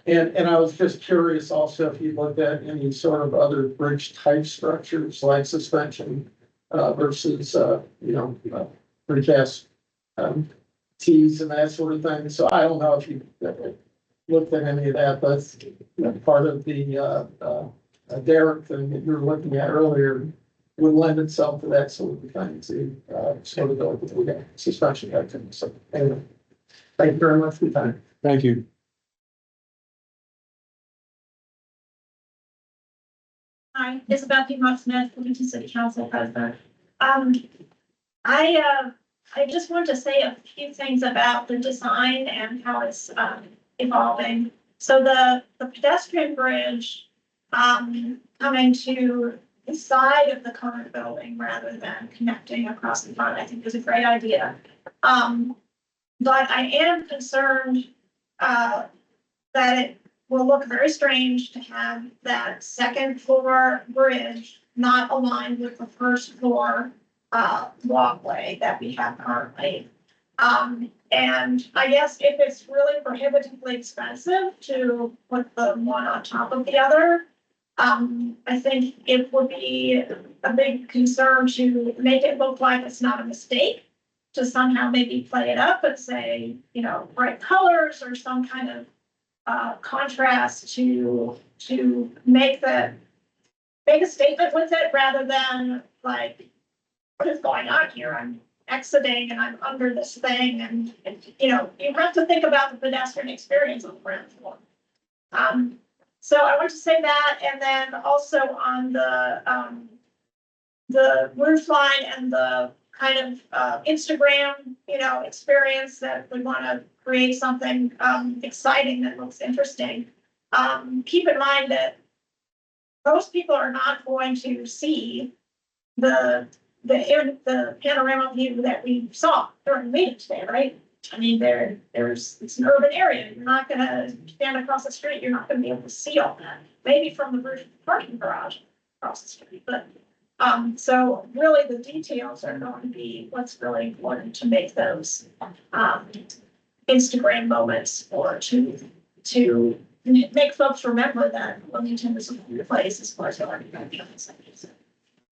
And I was just curious also if you looked at any sort of other bridge type structures like suspension versus precast T's and that sort of thing. So I don't know if you looked at any of that, but part of the Derek thing that you were looking at earlier would lend itself to that sort of thing to sort of go with the suspension type thing. So anyway, thank you very much for your time. Thank you. Hi, Isabel Piedmont Smith, Bloomington City Council President. I just want to say a few things about the design and how it's evolving. So the pedestrian bridge coming to the side of the current building rather than connecting across the front, I think is a great idea. But I am concerned that it will look very strange to have that second floor bridge not aligned with the first floor walkway that we have currently. And I guess if it's really prohibitively expensive to put the one on top of the other, I think it would be a big concern to make it look like it's not a mistake, to somehow maybe play it up and say, bright colors or some kind of contrast to make a statement with it rather than like, what is going on here? I'm exiting and I'm under this thing and you have to think about the pedestrian experience on the ground floor. So I want to say that, and then also on the roof line and the kind of Instagram, experience that we want to create something exciting that looks interesting. Keep in mind that most people are not going to see the panorama view that we saw during the meeting today, right? I mean, it's an urban area. You're not gonna stand across the street. You're not gonna be able to see all that. Maybe from the roof of the parking garage across the street, but so really the details are going to be what's really important to make those Instagram moments or to make folks remember that Bloomington is a good place as far as the architecture.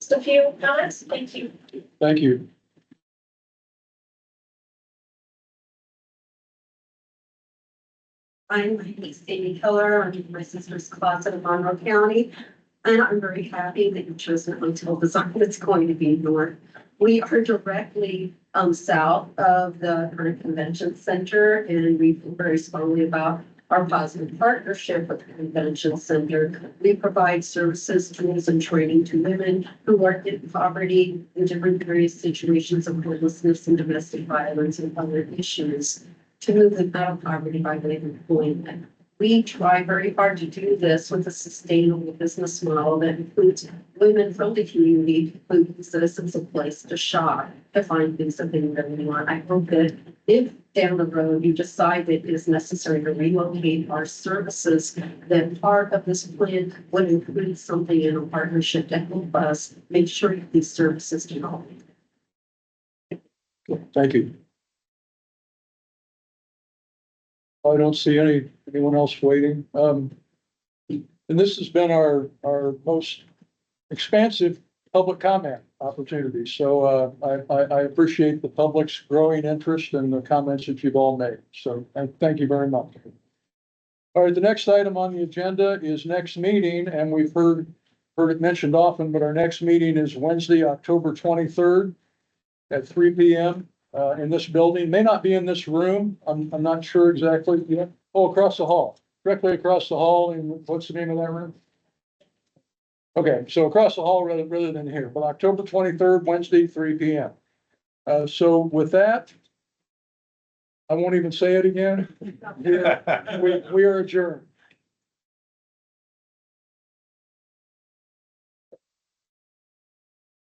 Just a few comments. Thank you. Thank you. My name is Amy Keller. I'm in my sister's closet in Monroe County. And I'm very happy that you chose a hotel design that's going to be north. We are directly south of the current convention center, and we feel very strongly about our positive partnership with the convention center. We provide services, tools, and training to women who are in poverty in different various situations of homelessness and domestic violence and other issues to move them out of poverty by way of employment. We try very hard to do this with a sustainable business model that includes women from the community who use this as a place to shop, to find things that they really want. I hope that if down the road you decide that it is necessary to relocate our services, that part of this plan would include something in a partnership to help us make sure that these services can help. Thank you. I don't see anyone else waiting. And this has been our most expansive public comment opportunity. So I appreciate the public's growing interest and the comments that you've all made. So thank you very much. All right, the next item on the agenda is next meeting, and we've heard it mentioned often, but our next meeting is Wednesday, October 23rd at 3 p.m. In this building. May not be in this room. I'm not sure exactly. Oh, across the hall. directly across the hall, and what's the name of that room? Okay, so across the hall rather than here, but October 23rd, Wednesday, 3 p.m. So with that, I won't even say it again. We are adjourned.